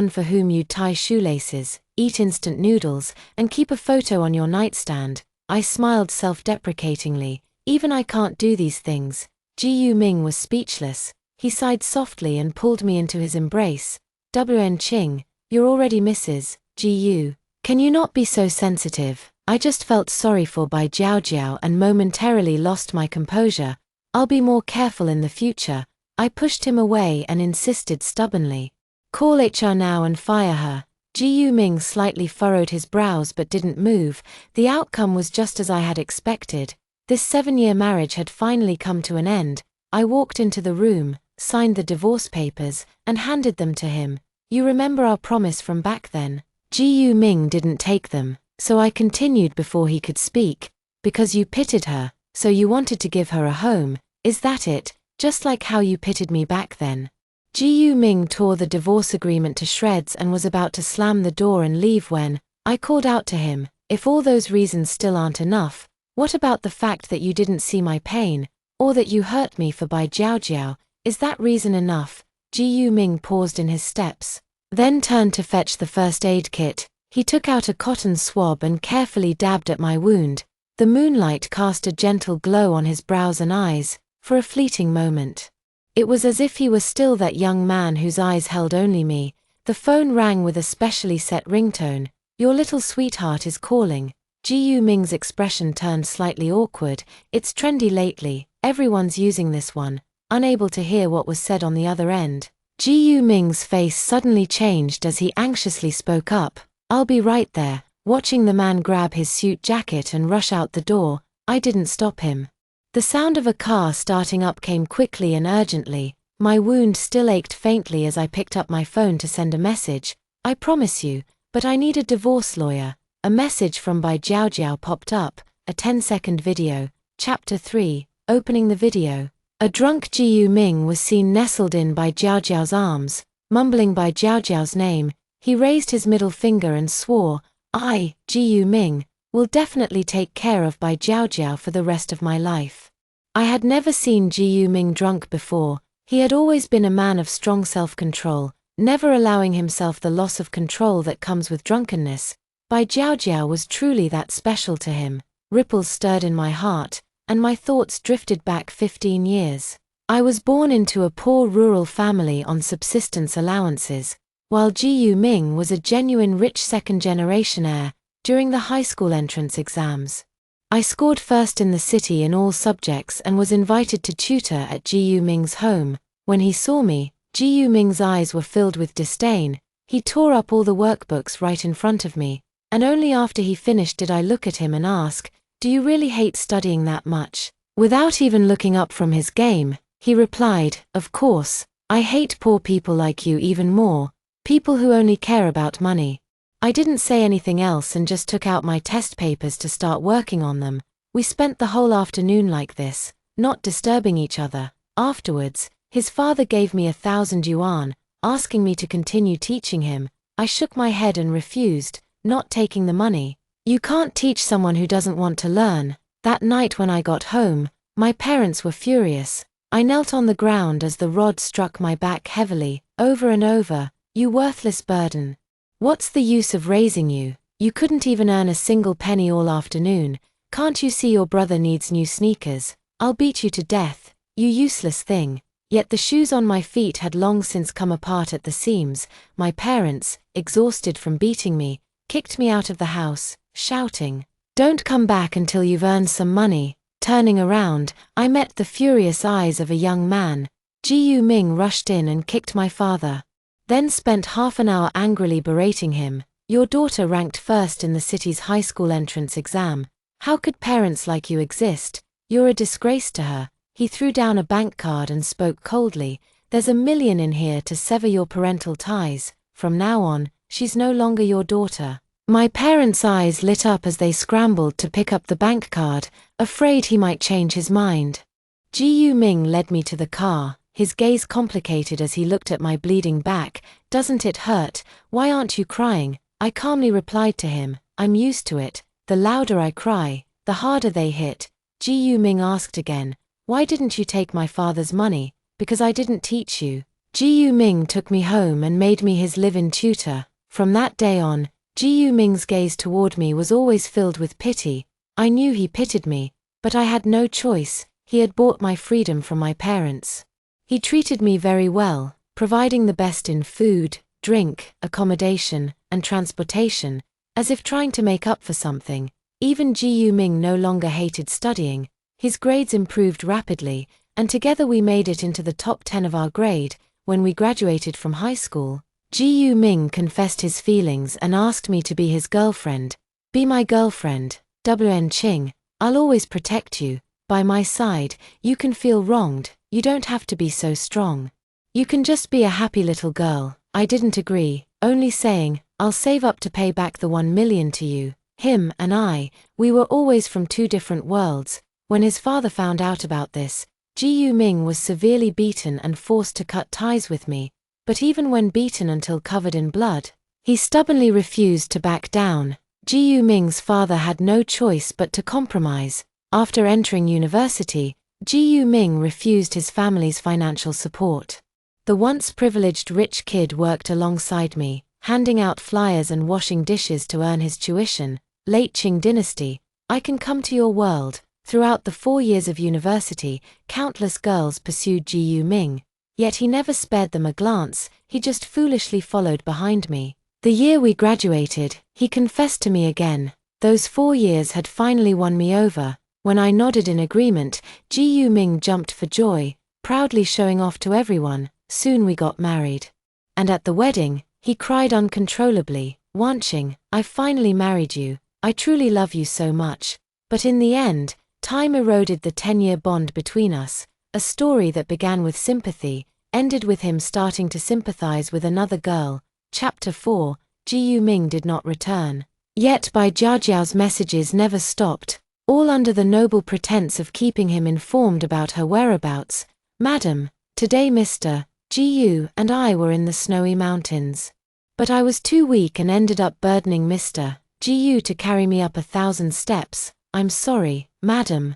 for whom you tie shoelaces, eat instant noodles, and keep a photo on your nightstand. I smiled self-deprecatingly. Even I can't do these things. Ji Yuming was speechless. He sighed softly and pulled me into his embrace. Wen Qing, you're already Mrs. Ji Yu. Can you not be so sensitive? I just felt sorry for Bai Jiao Jiao and momentarily lost my composure. I'll be more careful in the future. I pushed him away and insisted stubbornly. Call HR now and fire her. Ji Yuming slightly furrowed his brows but didn't move. The outcome was just as I had expected. This 7-year marriage had finally come to an end. I walked into the room, signed the divorce papers, and handed them to him. You remember our promise from back then? Ji Yuming didn't take them, so I continued before he could speak. Because you pitied her, so you wanted to give her a home, is that it? Just like how you pitied me back then. Ji Yuming tore the divorce agreement to shreds and was about to slam the door and leave when I called out to him, if all those reasons still aren't enough, what about the fact that you didn't see my pain, or that you hurt me for Bai Jiao Jiao? Is that reason enough? Ji Yuming paused in his steps, then turned to fetch the first aid kit. He took out a cotton swab and carefully dabbed at my wound. The moonlight cast a gentle glow on his brows and eyes. For a fleeting moment, it was as if he were still that young man whose eyes held only me. The phone rang with a specially set ringtone. Your little sweetheart is calling. Ji Yuming's expression turned slightly awkward. It's trendy lately, everyone's using this one. Unable to hear what was said on the other end, Ji Yuming's face suddenly changed as he anxiously spoke up. I'll be right there. Watching the man grab his suit jacket and rush out the door, I didn't stop him. The sound of a car starting up came quickly and urgently. My wound still ached faintly as I picked up my phone to send a message. I promise you, but I need a divorce lawyer. A message from Bai Jiao Jiao popped up, a 10-second video. Chapter 3, opening the video. A drunk Ji Yuming was seen nestled in Bai Jiao Jiao's arms, mumbling Bai Jiao Jiao's name. He raised his middle finger and swore, I, Ji Yuming, will definitely take care of Bai Jiao Jiao for the rest of my life. I had never seen Ji Yuming drunk before. He had always been a man of strong self-control, never allowing himself the loss of control that comes with drunkenness. Bai Jiao Jiao was truly that special to him. Ripples stirred in my heart, and my thoughts drifted back 15 years. I was born into a poor rural family on subsistence allowances, while Ji Yuming was a genuine rich second-generation heir. During the high school entrance exams, I scored first in the city in all subjects and was invited to tutor at Ji Yuming's home. When he saw me, Ji Yuming's eyes were filled with disdain. He tore up all the workbooks right in front of me, and only after he finished did I look at him and ask, do you really hate studying that much? Without even looking up from his game, he replied, of course, I hate poor people like you even more, people who only care about money. I didn't say anything else and just took out my test papers to start working on them. We spent the whole afternoon like this, not disturbing each other. Afterwards, his father gave me 1,000 yuan, asking me to continue teaching him. I shook my head and refused, not taking the money. You can't teach someone who doesn't want to learn. That night when I got home, my parents were furious. I knelt on the ground as the rod struck my back heavily, over and over. You worthless burden. What's the use of raising you? You couldn't even earn a single penny all afternoon. Can't you see your brother needs new sneakers? I'll beat you to death, you useless thing. Yet the shoes on my feet had long since come apart at the seams. My parents, exhausted from beating me, kicked me out of the house, shouting, "Don't come back until you've earned some money." Turning around, I met the furious eyes of a young man. Ji Ming rushed in and kicked my father. Then spent half an hour angrily berating him. "Your daughter ranked first in the city's high school entrance exam. How could parents like you exist? You're a disgrace to her." He threw down a bank card and spoke coldly. "There's $1 million in here to sever your parental ties. From now on, she's no longer your daughter." My parents' eyes lit up as they scrambled to pick up the bank card, afraid he might change his mind. Ji Ming led me to the car, his gaze complicated as he looked at my bleeding back. "Doesn't it hurt? Why aren't you crying?" I calmly replied to him, "I'm used to it. The louder I cry, the harder they hit." Ji Ming asked again, "Why didn't you take my father's money?" "Because I didn't teach you." Ji Ming took me home and made me his live-in tutor. From that day on, Ji Ming's gaze toward me was always filled with pity. I knew he pitied me, but I had no choice. He had bought my freedom from my parents. He treated me very well, providing the best in food, drink, accommodation, and transportation, as if trying to make up for something. Even Ji Ming no longer hated studying. His grades improved rapidly, and together we made it into the top 10 of our grade. When we graduated from high school, Ji Ming confessed his feelings and asked me to be his girlfriend. "Be my girlfriend, WN Ching. I'll always protect you. By my side, you can feel wronged. You don't have to be so strong. You can just be a happy little girl." I didn't agree, only saying, "I'll save up to pay back the $1 million to you." Him and I, we were always from two different worlds. When his father found out about this, Ji Ming was severely beaten and forced to cut ties with me. But even when beaten until covered in blood, he stubbornly refused to back down. Ji Ming's father had no choice but to compromise. After entering university, Ji Ming refused his family's financial support. The once privileged rich kid worked alongside me, handing out flyers and washing dishes to earn his tuition. Late Qing dynasty, I can come to your world. Throughout the 4 years of university, countless girls pursued Ji Ming. Yet he never spared them a glance, he just foolishly followed behind me. The year we graduated, he confessed to me again. Those 4 years had finally won me over. When I nodded in agreement, Ji Ming jumped for joy, proudly showing off to everyone. Soon we got married. And at the wedding, he cried uncontrollably, "Wan Qing, I finally married you. I truly love you so much." But in the end, time eroded the 10-year bond between us. A story that began with sympathy, ended with him starting to sympathize with another girl. Chapter 4, Ji Ming did not return. Yet Bai Jiaojiao's messages never stopped, all under the noble pretense of keeping him informed about her whereabouts. "Madam, today Mr. Ji and I were in the snowy mountains. But I was too weak and ended up burdening Mr. Ji to carry me up 1,000 steps. I'm sorry, madam.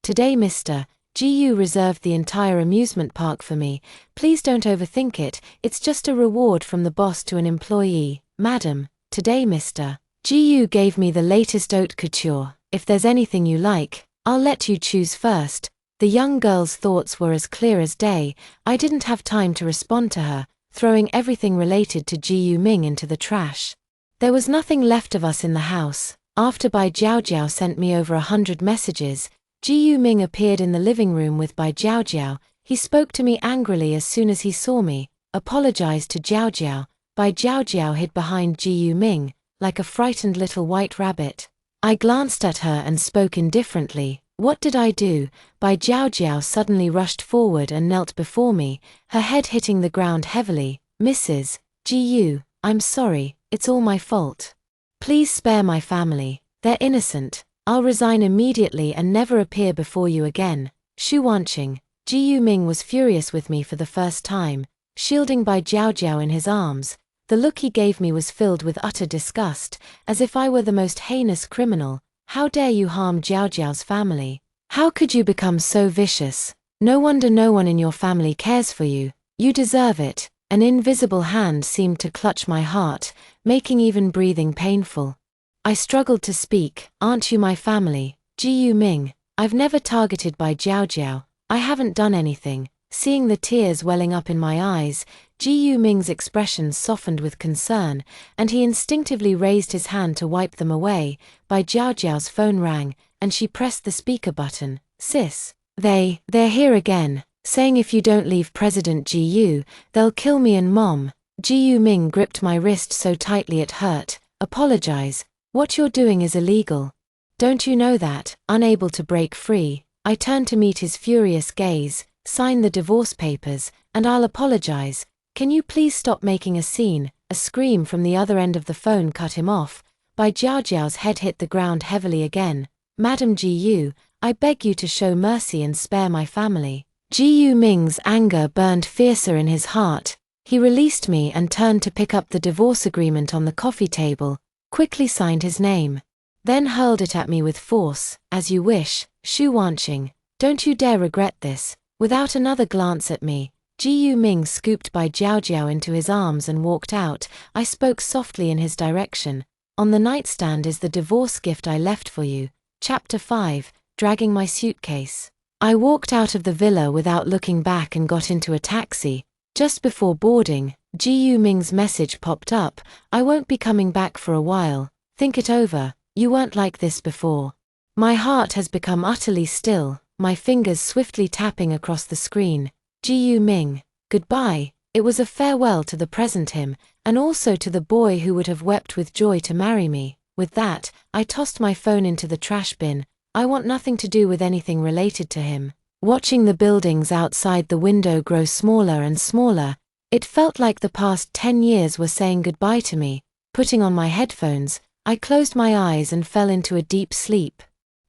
Today Mr. Ji reserved the entire amusement park for me. Please don't overthink it, it's just a reward from the boss to an employee. Madam, today Mr. Ji gave me the latest haute couture. If there's anything you like, I'll let you choose first." The young girl's thoughts were as clear as day. I didn't have time to respond to her, throwing everything related to Ji Ming into the trash. There was nothing left of us in the house. After Bai Jiaojiao sent me over 100 messages, Ji Ming appeared in the living room with Bai Jiaojiao. He spoke to me angrily as soon as he saw me, apologized to Jiaojiao. Bai Jiaojiao hid behind Ji Ming, like a frightened little white rabbit. I glanced at her and spoke indifferently. What did I do? Bai Jiaojiao suddenly rushed forward and knelt before me, her head hitting the ground heavily. "Mrs. Ji, I'm sorry, it's all my fault. Please spare my family, they're innocent. I'll resign immediately and never appear before you again." Shu Wanqing. Ji Ming was furious with me for the first time, shielding Bai Jiaojiao in his arms. The look he gave me was filled with utter disgust, as if I were the most heinous criminal. "How dare you harm Jiaojiao's family? How could you become so vicious? No wonder no one in your family cares for you. You deserve it." An invisible hand seemed to clutch my heart, making even breathing painful. I struggled to speak. "Aren't you my family, Ji Ming? I've never targeted Bai Jiaojiao. I haven't done anything. Seeing the tears welling up in my eyes, Ji Ming's expression softened with concern, and he instinctively raised his hand to wipe them away. Jiao's phone rang, and she pressed the speaker button. Sis, they're here again, saying if you don't leave President Ji, they'll kill me and Mom. Ji Ming gripped my wrist so tightly it hurt. Apologize. What you're doing is illegal. Don't you know that? Unable to break free, I turned to meet his furious gaze. Sign the divorce papers, and I'll apologize. Can you please stop making a scene? A scream from the other end of the phone cut him off. Jiao's head hit the ground heavily again. Madam Ji, I beg you to show mercy and spare my family. Ji Ming's anger burned fiercer in his heart. He released me and turned to pick up the divorce agreement on the coffee table, quickly signed his name, then hurled it at me with force. As you wish, Shu Wanqing. Don't you dare regret this. Without another glance at me, Ji Ming scooped Jiao into his arms and walked out. I spoke softly in his direction. On the nightstand is the divorce gift I left for you. Chapter 5, dragging my suitcase. I walked out of the villa without looking back and got into a taxi. Just before boarding, Ji Ming's message popped up. I won't be coming back for a while. Think it over. You weren't like this before. My heart has become utterly still, my fingers swiftly tapping across the screen. Ji Ming, goodbye. It was a farewell to the present him, and also to the boy who would have wept with joy to marry me. With that, I tossed my phone into the trash bin. I want nothing to do with anything related to him. Watching the buildings outside the window grow smaller and smaller, it felt like the past 10 years were saying goodbye to me. Putting on my headphones, I closed my eyes and fell into a deep sleep.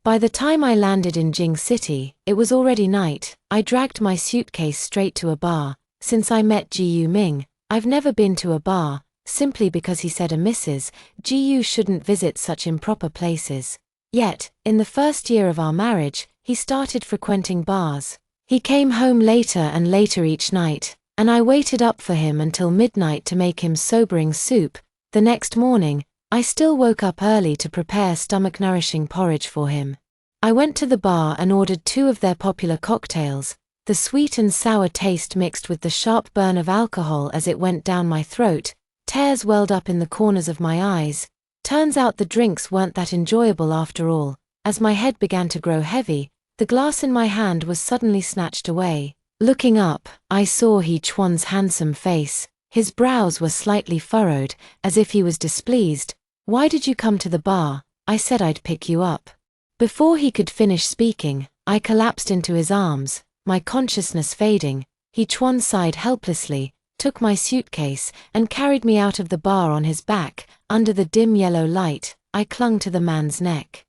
By the time I landed in Jing City, it was already night. I dragged my suitcase straight to a bar. Since I met Ji Ming, I've never been to a bar, simply because he said a Mrs. Ji shouldn't visit such improper places. Yet, in the first year of our marriage, he started frequenting bars. He came home later and later each night, and I waited up for him until midnight to make him sobering soup. The next morning, I still woke up early to prepare stomach-nourishing porridge for him. I went to the bar and ordered 2 of their popular cocktails. The sweet and sour taste mixed with the sharp burn of alcohol as it went down my throat. Tears welled up in the corners of my eyes. Turns out the drinks weren't that enjoyable after all. As my head began to grow heavy, the glass in my hand was suddenly snatched away. Looking up, I saw He Chuan's handsome face. His brows were slightly furrowed, as if he was displeased. Why did you come to the bar? I said I'd pick you up. Before he could finish speaking, I collapsed into his arms, my consciousness fading. He Chuan sighed helplessly, took my suitcase, and carried me out of the bar on his back. Under the dim yellow light, I clung to the man's neck,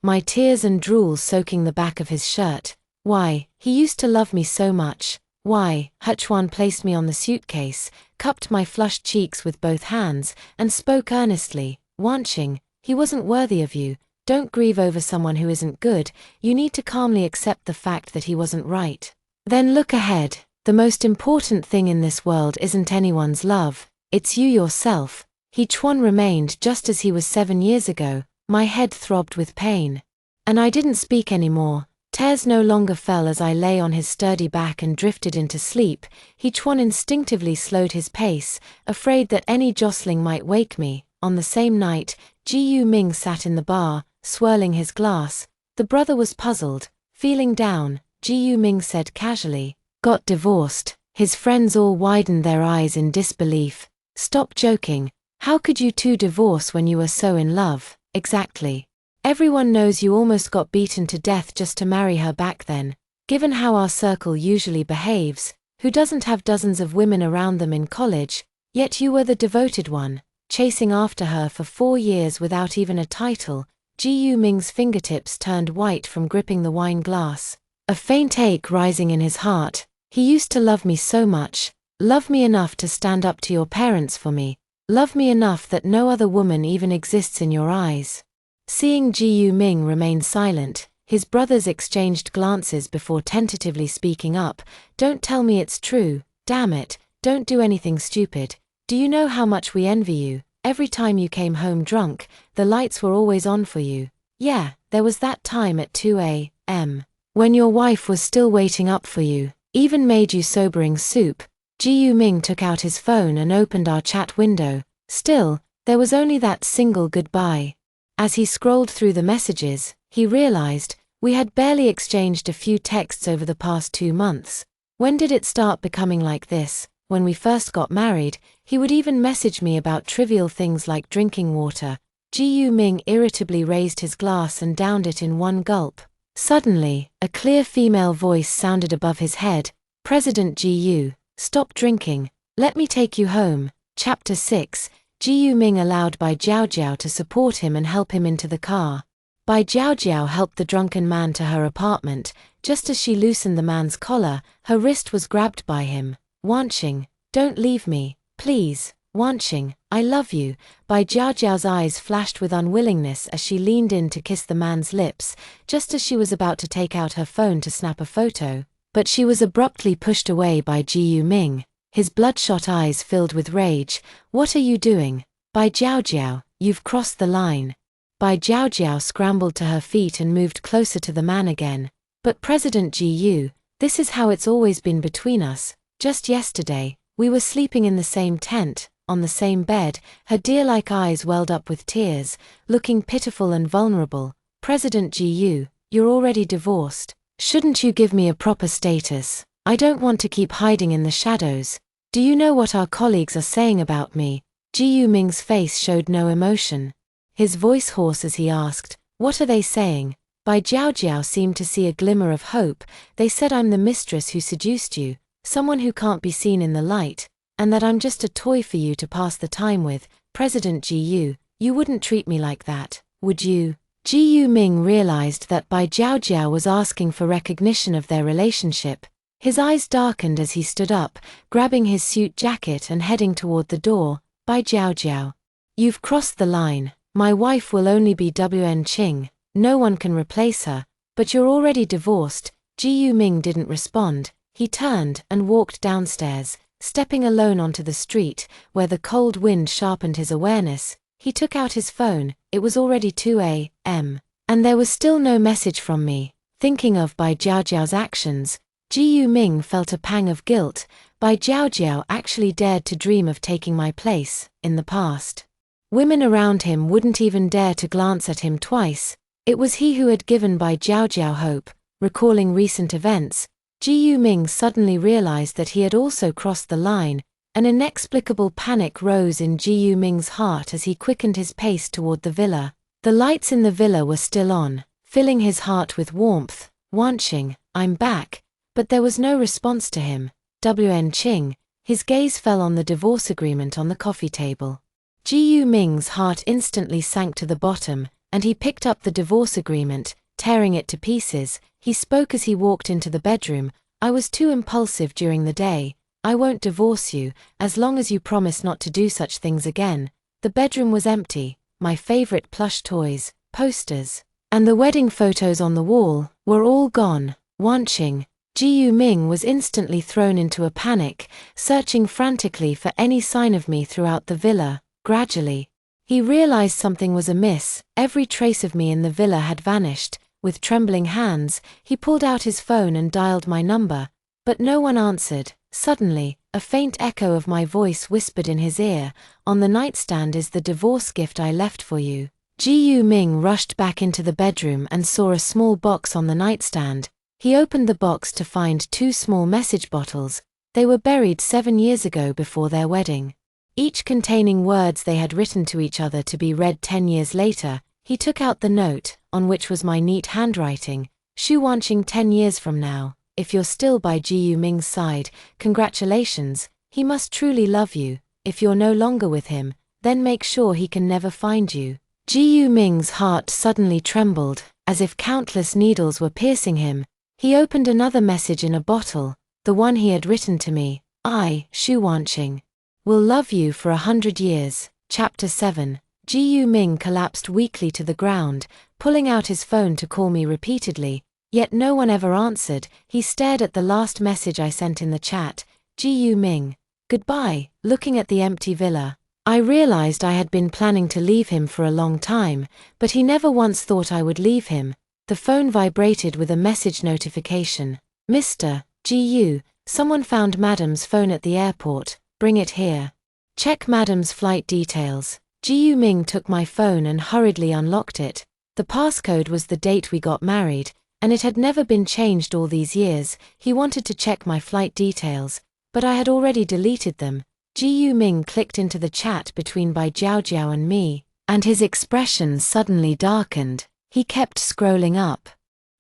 my tears and drool soaking the back of his shirt. Why, he used to love me so much. Why? He Chuan placed me on the suitcase, cupped my flushed cheeks with both hands, and spoke earnestly. Wanqing, he wasn't worthy of you. Don't grieve over someone who isn't good. You need to calmly accept the fact that he wasn't right. Then look ahead. The most important thing in this world isn't anyone's love, it's you yourself. He Chuan remained just as he was 7 years ago. My head throbbed with pain. And I didn't speak anymore. Tears no longer fell as I lay on his sturdy back and drifted into sleep. He Chuan instinctively slowed his pace, afraid that any jostling might wake me. On the same night, Ji Ming sat in the bar, swirling his glass. The brother was puzzled. Feeling down, Ji Ming said casually, "Got divorced." His friends all widened their eyes in disbelief. "Stop joking. How could you two divorce when you were so in love?" "Exactly. Everyone knows you almost got beaten to death just to marry her back then. Given how our circle usually behaves, who doesn't have dozens of women around them in college? Yet you were the devoted one, chasing after her for 4 years without even a title." Ji Ming's fingertips turned white from gripping the wine glass, a faint ache rising in his heart. "He used to love me so much. Love me enough to stand up to your parents for me. Love me enough that no other woman even exists in your eyes." Seeing Ji Ming remain silent, his brothers exchanged glances before tentatively speaking up. "Don't tell me it's true. Damn it, don't do anything stupid. Do you know how much we envy you? Every time you came home drunk, the lights were always on for you. Yeah, there was that time at 2 a.m. when your wife was still waiting up for you. Even made you sobering soup. Ji Ming took out his phone and opened our chat window. Still, there was only that single goodbye. As he scrolled through the messages, he realized we had barely exchanged a few texts over the past 2 months. When did it start becoming like this? When we first got married, he would even message me about trivial things like drinking water. Ji Ming irritably raised his glass and downed it in one gulp. Suddenly, a clear female voice sounded above his head. President Ji, stop drinking. Let me take you home. Chapter 6. Ji Ming allowed Bai Jiao to support him and help him into the car. Bai Jiao helped the drunken man to her apartment. Just as she loosened the man's collar, her wrist was grabbed by him. Wanqing, don't leave me, please. Wanqing, I love you. Bai Jiao's eyes flashed with unwillingness as she leaned in to kiss the man's lips, just as she was about to take out her phone to snap a photo. But she was abruptly pushed away by Ji Ming. His bloodshot eyes filled with rage. What are you doing? Bai Jiao, you've crossed the line. Bai Jiao scrambled to her feet and moved closer to the man again. But President Ji, this is how it's always been between us. Just yesterday, we were sleeping in the same tent, on the same bed. Her deer-like eyes welled up with tears, looking pitiful and vulnerable. President Ji, you're already divorced. Shouldn't you give me a proper status? I don't want to keep hiding in the shadows. Do you know what our colleagues are saying about me? Ji Ming's face showed no emotion. His voice hoarse as he asked, what are they saying? Bai Jiao seemed to see a glimmer of hope. They said I'm the mistress who seduced you, someone who can't be seen in the light, and that I'm just a toy for you to pass the time with. President Ji, you wouldn't treat me like that, would you? Ji Ming realized that Bai Jiao was asking for recognition of their relationship. His eyes darkened as he stood up, grabbing his suit jacket and heading toward the door. Bai Jiao, you've crossed the line. My wife will only be Wen-Qing. No one can replace her. But you're already divorced. Ji Ming didn't respond. He turned and walked downstairs, stepping alone onto the street, where the cold wind sharpened his awareness. He took out his phone. It was already 2 a.m. and there was still no message from me. Thinking of Bai Jiao's actions, Ji Ming felt a pang of guilt. Bai Jiao actually dared to dream of taking my place. In the past, women around him wouldn't even dare to glance at him twice. It was he who had given Bai Jiao hope. Recalling recent events, Ji Ming suddenly realized that he had also crossed the line. An inexplicable panic rose in Ji Ming's heart as he quickened his pace toward the villa. The lights in the villa were still on, filling his heart with warmth. Wanqing, I'm back. But there was no response to him. Wen-Qing, his gaze fell on the divorce agreement on the coffee table. Ji Ming's heart instantly sank to the bottom, and he picked up the divorce agreement, tearing it to pieces. He spoke as he walked into the bedroom. I was too impulsive during the day. I won't divorce you, as long as you promise not to do such things again. The bedroom was empty. My favorite plush toys, posters, and the wedding photos on the wall were all gone. Wanqing, Ji Ming was instantly thrown into a panic, searching frantically for any sign of me throughout the villa. Gradually, he realized something was amiss. Every trace of me in the villa had vanished. With trembling hands, he pulled out his phone and dialed my number, but no one answered. Suddenly, a faint echo of my voice whispered in his ear, on the nightstand is the divorce gift I left for you. Ji Ming rushed back into the bedroom and saw a small box on the nightstand. He opened the box to find 2 small message bottles. They were buried 7 years ago before their wedding, each containing words they had written to each other to be read 10 years later. He took out the note, on which was my neat handwriting. Shu Wanqing, 10 years from now, if you're still by Ji Ming's side, congratulations, he must truly love you. If you're no longer with him, then make sure he can never find you. Ji Ming's heart suddenly trembled, as if countless needles were piercing him. He opened another message in a bottle, the one he had written to me. I, Shu Wanqing, will love you for 100 years. Chapter 7. Ji Ming collapsed weakly to the ground, pulling out his phone to call me repeatedly, yet no one ever answered. He stared at the last message I sent in the chat. Ji Ming, goodbye. Looking at the empty villa, I realized I had been planning to leave him for a long time, but he never once thought I would leave him. The phone vibrated with a message notification. Mr. GU, someone found Madam's phone at the airport, bring it here. Check Madam's flight details. GU Ming took my phone and hurriedly unlocked it. The passcode was the date we got married, and it had never been changed all these years. He wanted to check my flight details, but I had already deleted them. GU Ming clicked into the chat between Bai Jiaojiao and me, and his expression suddenly darkened. He kept scrolling up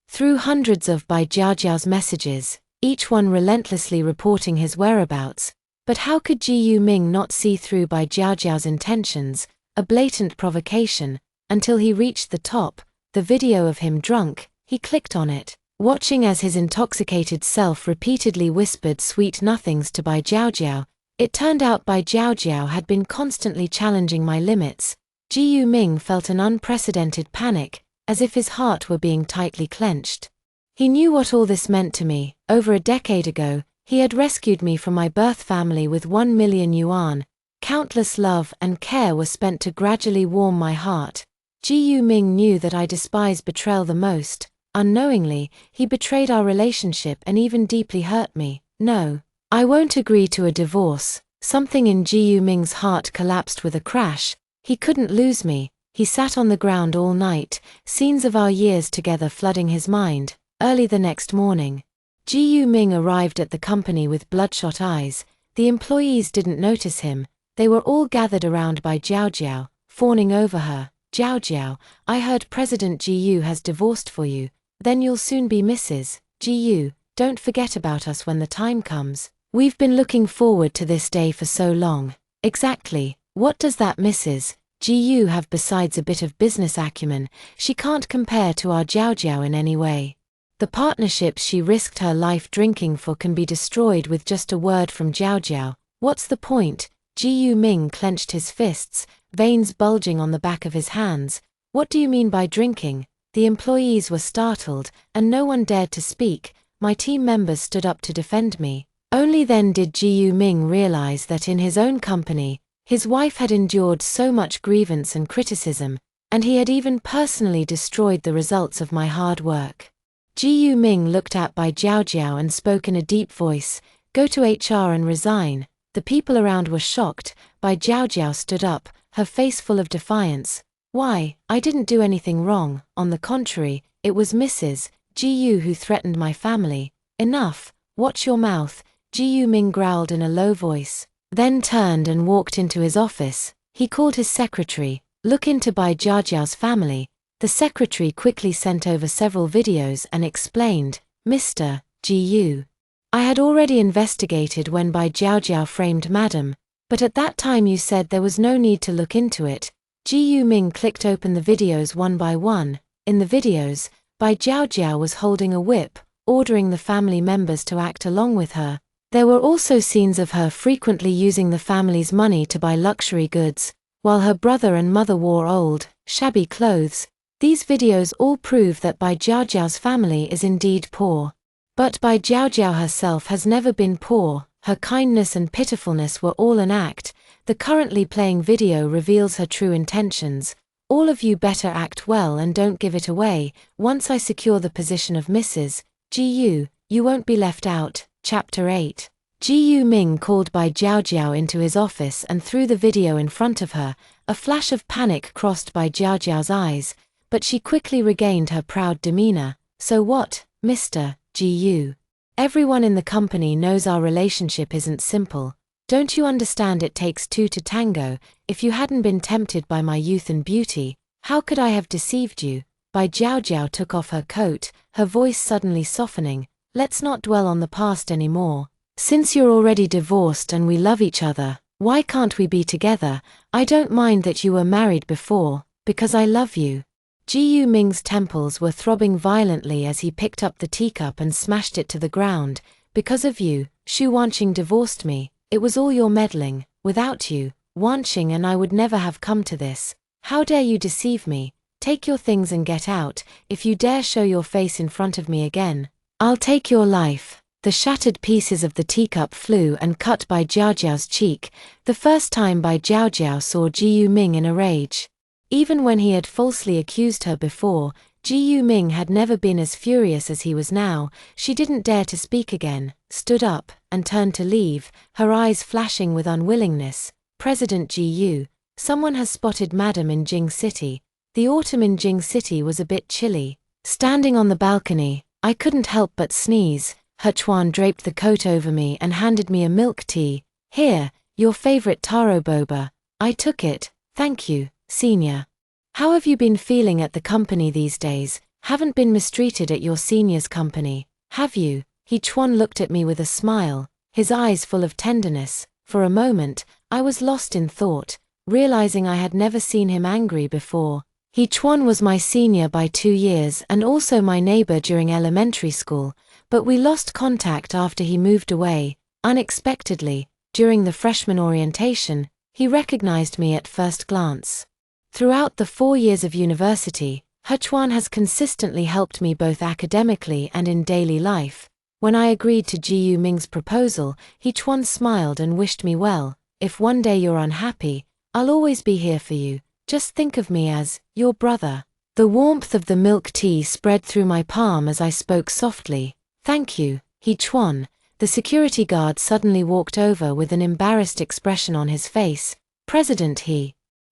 through hundreds of Bai Jiaojiao's messages, each one relentlessly reporting his whereabouts. But how could GU Ming not see through Bai Jiaojiao's intentions, a blatant provocation, until he reached the top, the video of him drunk? He clicked on it, watching as his intoxicated self repeatedly whispered sweet nothings to Bai Jiaojiao. It turned out Bai Jiaojiao had been constantly challenging my limits. GU Ming felt an unprecedented panic, as if his heart were being tightly clenched. He knew what all this meant to me. Over a decade ago, he had rescued me from my birth family with 1 million yuan. Countless love and care were spent to gradually warm my heart. GU Ming knew that I despise betrayal the most. Unknowingly, he betrayed our relationship and even deeply hurt me. No, I won't agree to a divorce. Something in GU Ming's heart collapsed with a crash. He couldn't lose me. He sat on the ground all night, scenes of our years together flooding his mind. Early the next morning, GU Ming arrived at the company with bloodshot eyes. The employees didn't notice him. They were all gathered around Bai Jiaojiao, fawning over her. Jiaojiao, I heard President GU has divorced for you. Then you'll soon be Mrs. GU. Don't forget about us when the time comes. We've been looking forward to this day for so long. Exactly. What does that Mrs. GU have besides a bit of business acumen? She can't compare to our Jiaojiao in any way. The partnerships she risked her life drinking for can be destroyed with just a word from Jiaojiao. What's the point? GU Ming clenched his fists, veins bulging on the back of his hands. What do you mean by drinking? The employees were startled, and no one dared to speak. My team members stood up to defend me. Only then did GU Ming realize that in his own company, his wife had endured so much grievance and criticism, and he had even personally destroyed the results of my hard work. GU Ming looked at Bai Jiaojiao and spoke in a deep voice, "Go to HR and resign." The people around were shocked. Bai Jiaojiao stood up, her face full of defiance. "Why? I didn't do anything wrong. On the contrary, it was Mrs. GU who threatened my family." "Enough. Watch your mouth," GU Ming growled in a low voice, then turned and walked into his office. He called his secretary. "Look into Bai Jiaojiao's family." The secretary quickly sent over several videos and explained, "Mr. GU, I had already investigated when Bai Jiaojiao framed Madam, but at that time you said there was no need to look into it." GU Ming clicked open the videos one by one. In the videos, Bai Jiaojiao was holding a whip, ordering the family members to act along with her. There were also scenes of her frequently using the family's money to buy luxury goods, while her brother and mother wore old, shabby clothes. These videos all prove that Bai Jiaojiao's family is indeed poor. But Bai Jiaojiao herself has never been poor. Her kindness and pitifulness were all an act. The currently playing video reveals her true intentions. "All of you better act well and don't give it away. Once I secure the position of Mrs. GU, you won't be left out." Chapter 8. GU Ming called Bai Jiaojiao into his office and threw the video in front of her. A flash of panic crossed Bai Jiaojiao's eyes, but she quickly regained her proud demeanor. "So what, Mr. GU? Everyone in the company knows our relationship isn't simple. Don't you understand it takes two to tango? If you hadn't been tempted by my youth and beauty, how could I have deceived you?" Bai Jiaojiao took off her coat, her voice suddenly softening. "Let's not dwell on the past anymore. Since you're already divorced and we love each other, why can't we be together? I don't mind that you were married before, because I love you." GU Ming's temples were throbbing violently as he picked up the teacup and smashed it to the ground. "Because of you, Xu Wanqing divorced me. It was all your meddling. Without you, Wanqing and I would never have come to this. How dare you deceive me? Take your things and get out. If you dare show your face in front of me again, I'll take your life." The shattered pieces of the teacup flew and cut Bai Jiaojiao's cheek, the first time Bai Jiaojiao saw GU Ming in a rage. Even when he had falsely accused her before, Ji Yu Ming had never been as furious as he was now. She didn't dare to speak again, stood up, and turned to leave, her eyes flashing with unwillingness. President Ji Yu, someone has spotted Madam in Jing City. The autumn in Jing City was a bit chilly. Standing on the balcony, I couldn't help but sneeze. He Chuan draped the coat over me and handed me a milk tea. Here, your favorite taro boba. I took it. Thank you, senior. How have you been feeling at the company these days? Haven't been mistreated at your senior's company, have you? He Chuan looked at me with a smile, his eyes full of tenderness. For a moment, I was lost in thought, realizing I had never seen him angry before. He Chuan was my senior by 2 years and also my neighbor during elementary school, but we lost contact after he moved away. Unexpectedly, during the freshman orientation, he recognized me at first glance. Throughout the 4 years of university, He Chuan has consistently helped me both academically and in daily life. When I agreed to Ji Yu Ming's proposal, He Chuan smiled and wished me well. If one day you're unhappy, I'll always be here for you. Just think of me as your brother. The warmth of the milk tea spread through my palm as I spoke softly. Thank you, He Chuan. The security guard suddenly walked over with an embarrassed expression on his face. President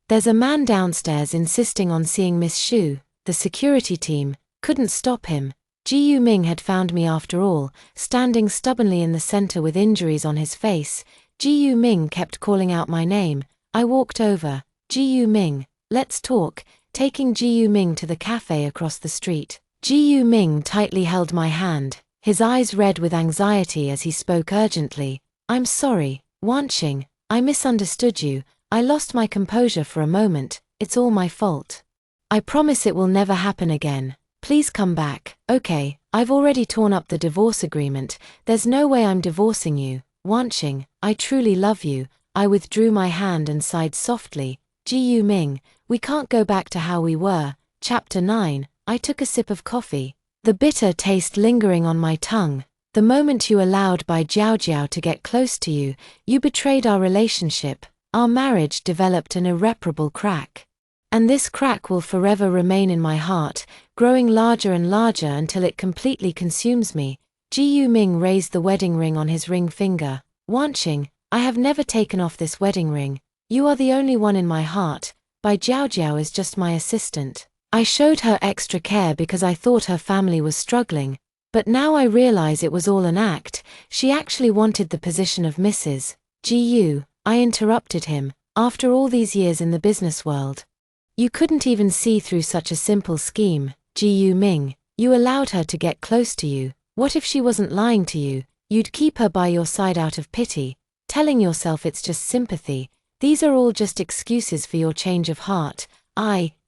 There's a man downstairs insisting on seeing Miss Xu. The security team couldn't stop him. Ji Yu Ming had found me after all, standing stubbornly in the center with injuries on his face. Ji Yu Ming kept calling out my name. I walked over. Ji Yu Ming, let's talk, taking Ji Yu Ming to the cafe across the street. Ji Yu Ming tightly held my hand, his eyes red with anxiety as he spoke urgently. I'm sorry, Wanqing, I misunderstood you. I lost my composure for a moment. It's all my fault. I promise it will never happen again. Please come back. Okay, I've already torn up the divorce agreement. There's no way I'm divorcing you. Wanqing, I truly love you. I withdrew my hand and sighed softly. Ji Yu Ming, we can't go back to how we were. Chapter 9. I took a sip of coffee, the bitter taste lingering on my tongue. The moment you allowed Bai Jiaojiao to get close to you, you betrayed our relationship. Our marriage developed an irreparable crack. And this crack will forever remain in my heart, growing larger and larger until it completely consumes me. Ji Yu Ming raised the wedding ring on his ring finger. Wanqing, I have never taken off this wedding ring. You are the only one in my heart. Bai Jiaojiao is just my assistant. I showed her extra care because I thought her family was struggling. But now I realize it was all an act. She actually wanted the position of Mrs. Ji Yu. I interrupted him. After all these years in the business world, you couldn't even see through such a simple scheme. Ji Yu Ming, you allowed her to get close to you. What if she wasn't lying to you? You'd keep her by your side out of pity, telling yourself it's just sympathy. These are all just excuses for your change of heart.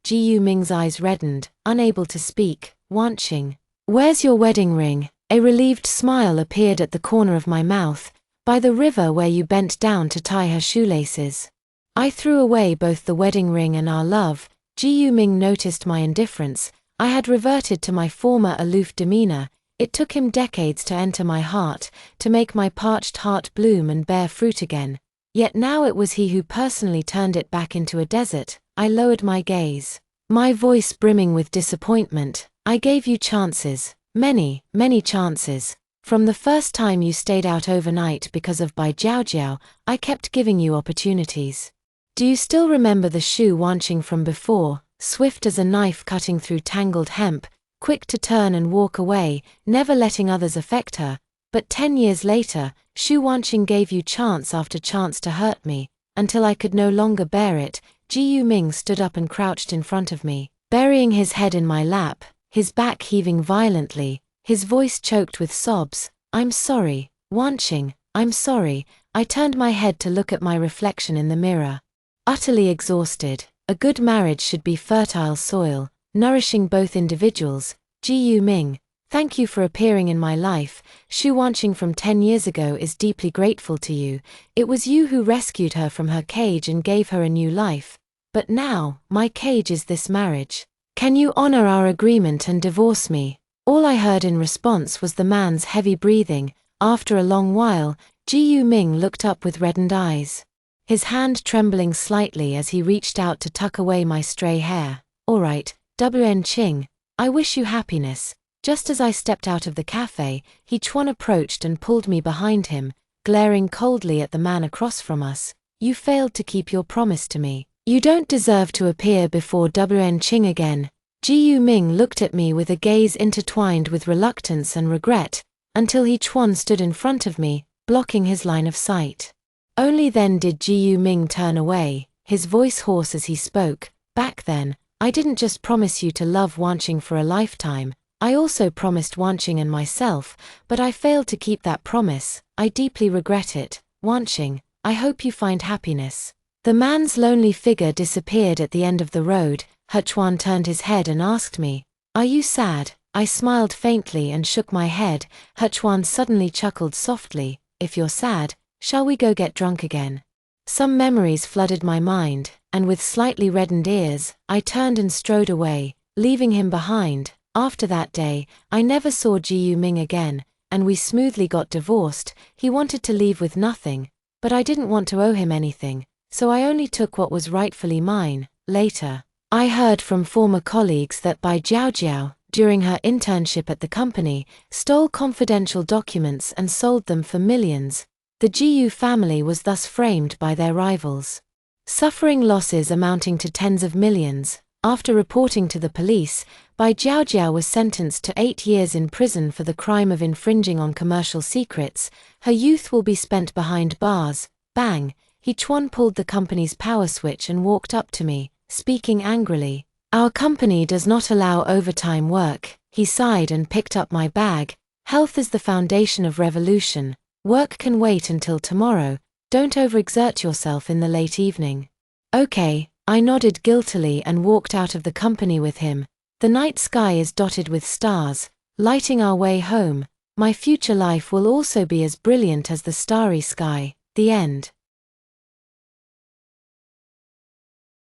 Ji Yu Ming's eyes reddened, unable to speak. Wanqing, where's your wedding ring? A relieved smile appeared at the corner of my mouth. By the river where you bent down to tie her shoelaces. I threw away both the wedding ring and our love. Ji Yu Ming noticed my indifference. I had reverted to my former aloof demeanor. It took him decades to enter my heart, to make my parched heart bloom and bear fruit again. Yet now it was he who personally turned it back into a desert. I lowered my gaze, my voice brimming with disappointment. I gave you chances, many, many chances. From the first time you stayed out overnight because of Bai Jiaojiao, I kept giving you opportunities. Do you still remember the Xu Wanqing from before, swift as a knife cutting through tangled hemp, quick to turn and walk away, never letting others affect her? But 10 years later, Xu Wanqing gave you chance after chance to hurt me, until I could no longer bear it. Ji Yu Ming stood up and crouched in front of me, burying his head in my lap, his back heaving violently, his voice choked with sobs. I'm sorry, Wanqing, I'm sorry. I turned my head to look at my reflection in the mirror. Utterly exhausted. A good marriage should be fertile soil, nourishing both individuals. Ji Yu Ming, thank you for appearing in my life. Xu Wanqing from 10 years ago is deeply grateful to you. It was you who rescued her from her cage and gave her a new life. But now, my cage is this marriage. Can you honor our agreement and divorce me? All I heard in response was the man's heavy breathing. After a long while, Ji Yu Ming looked up with reddened eyes, his hand trembling slightly as he reached out to tuck away my stray hair. All right, Wen Qing, I wish you happiness. Just as I stepped out of the cafe, Chuan approached and pulled me behind him, glaring coldly at the man across from us. You failed to keep your promise to me. You don't deserve to appear before WN Ching again. Ji Ming looked at me with a gaze intertwined with reluctance and regret, until Chuan stood in front of me, blocking his line of sight. Only then did Ji Ming turn away, his voice hoarse as he spoke. Back then, I didn't just promise you to love Wanqing for a lifetime, I also promised Wanqing and myself, but I failed to keep that promise. I deeply regret it. Wanqing, I hope you find happiness. The man's lonely figure disappeared at the end of the road. Chuan turned his head and asked me, Are you sad? I smiled faintly and shook my head. Chuan suddenly chuckled softly, If you're sad, shall we go get drunk again? Some memories flooded my mind, and with slightly reddened ears, I turned and strode away, leaving him behind. After that day, I never saw Ji Ming again, and we smoothly got divorced. He wanted to leave with nothing, but I didn't want to owe him anything, so I only took what was rightfully mine. Later, I heard from former colleagues that Bai Jiaojiao, during her internship at the company, stole confidential documents and sold them for millions. The Jiu family was thus framed by their rivals, suffering losses amounting to tens of millions. After reporting to the police, Bai Jiaojiao was sentenced to 8 years in prison for the crime of infringing on commercial secrets. Her youth will be spent behind bars. Bang! Chuan pulled the company's power switch and walked up to me, speaking angrily. Our company does not allow overtime work. He sighed and picked up my bag. Health is the foundation of revolution. Work can wait until tomorrow. Don't overexert yourself in the late evening. Okay. I nodded guiltily and walked out of the company with him. The night sky is dotted with stars, lighting our way home. My future life will also be as brilliant as the starry sky. The end.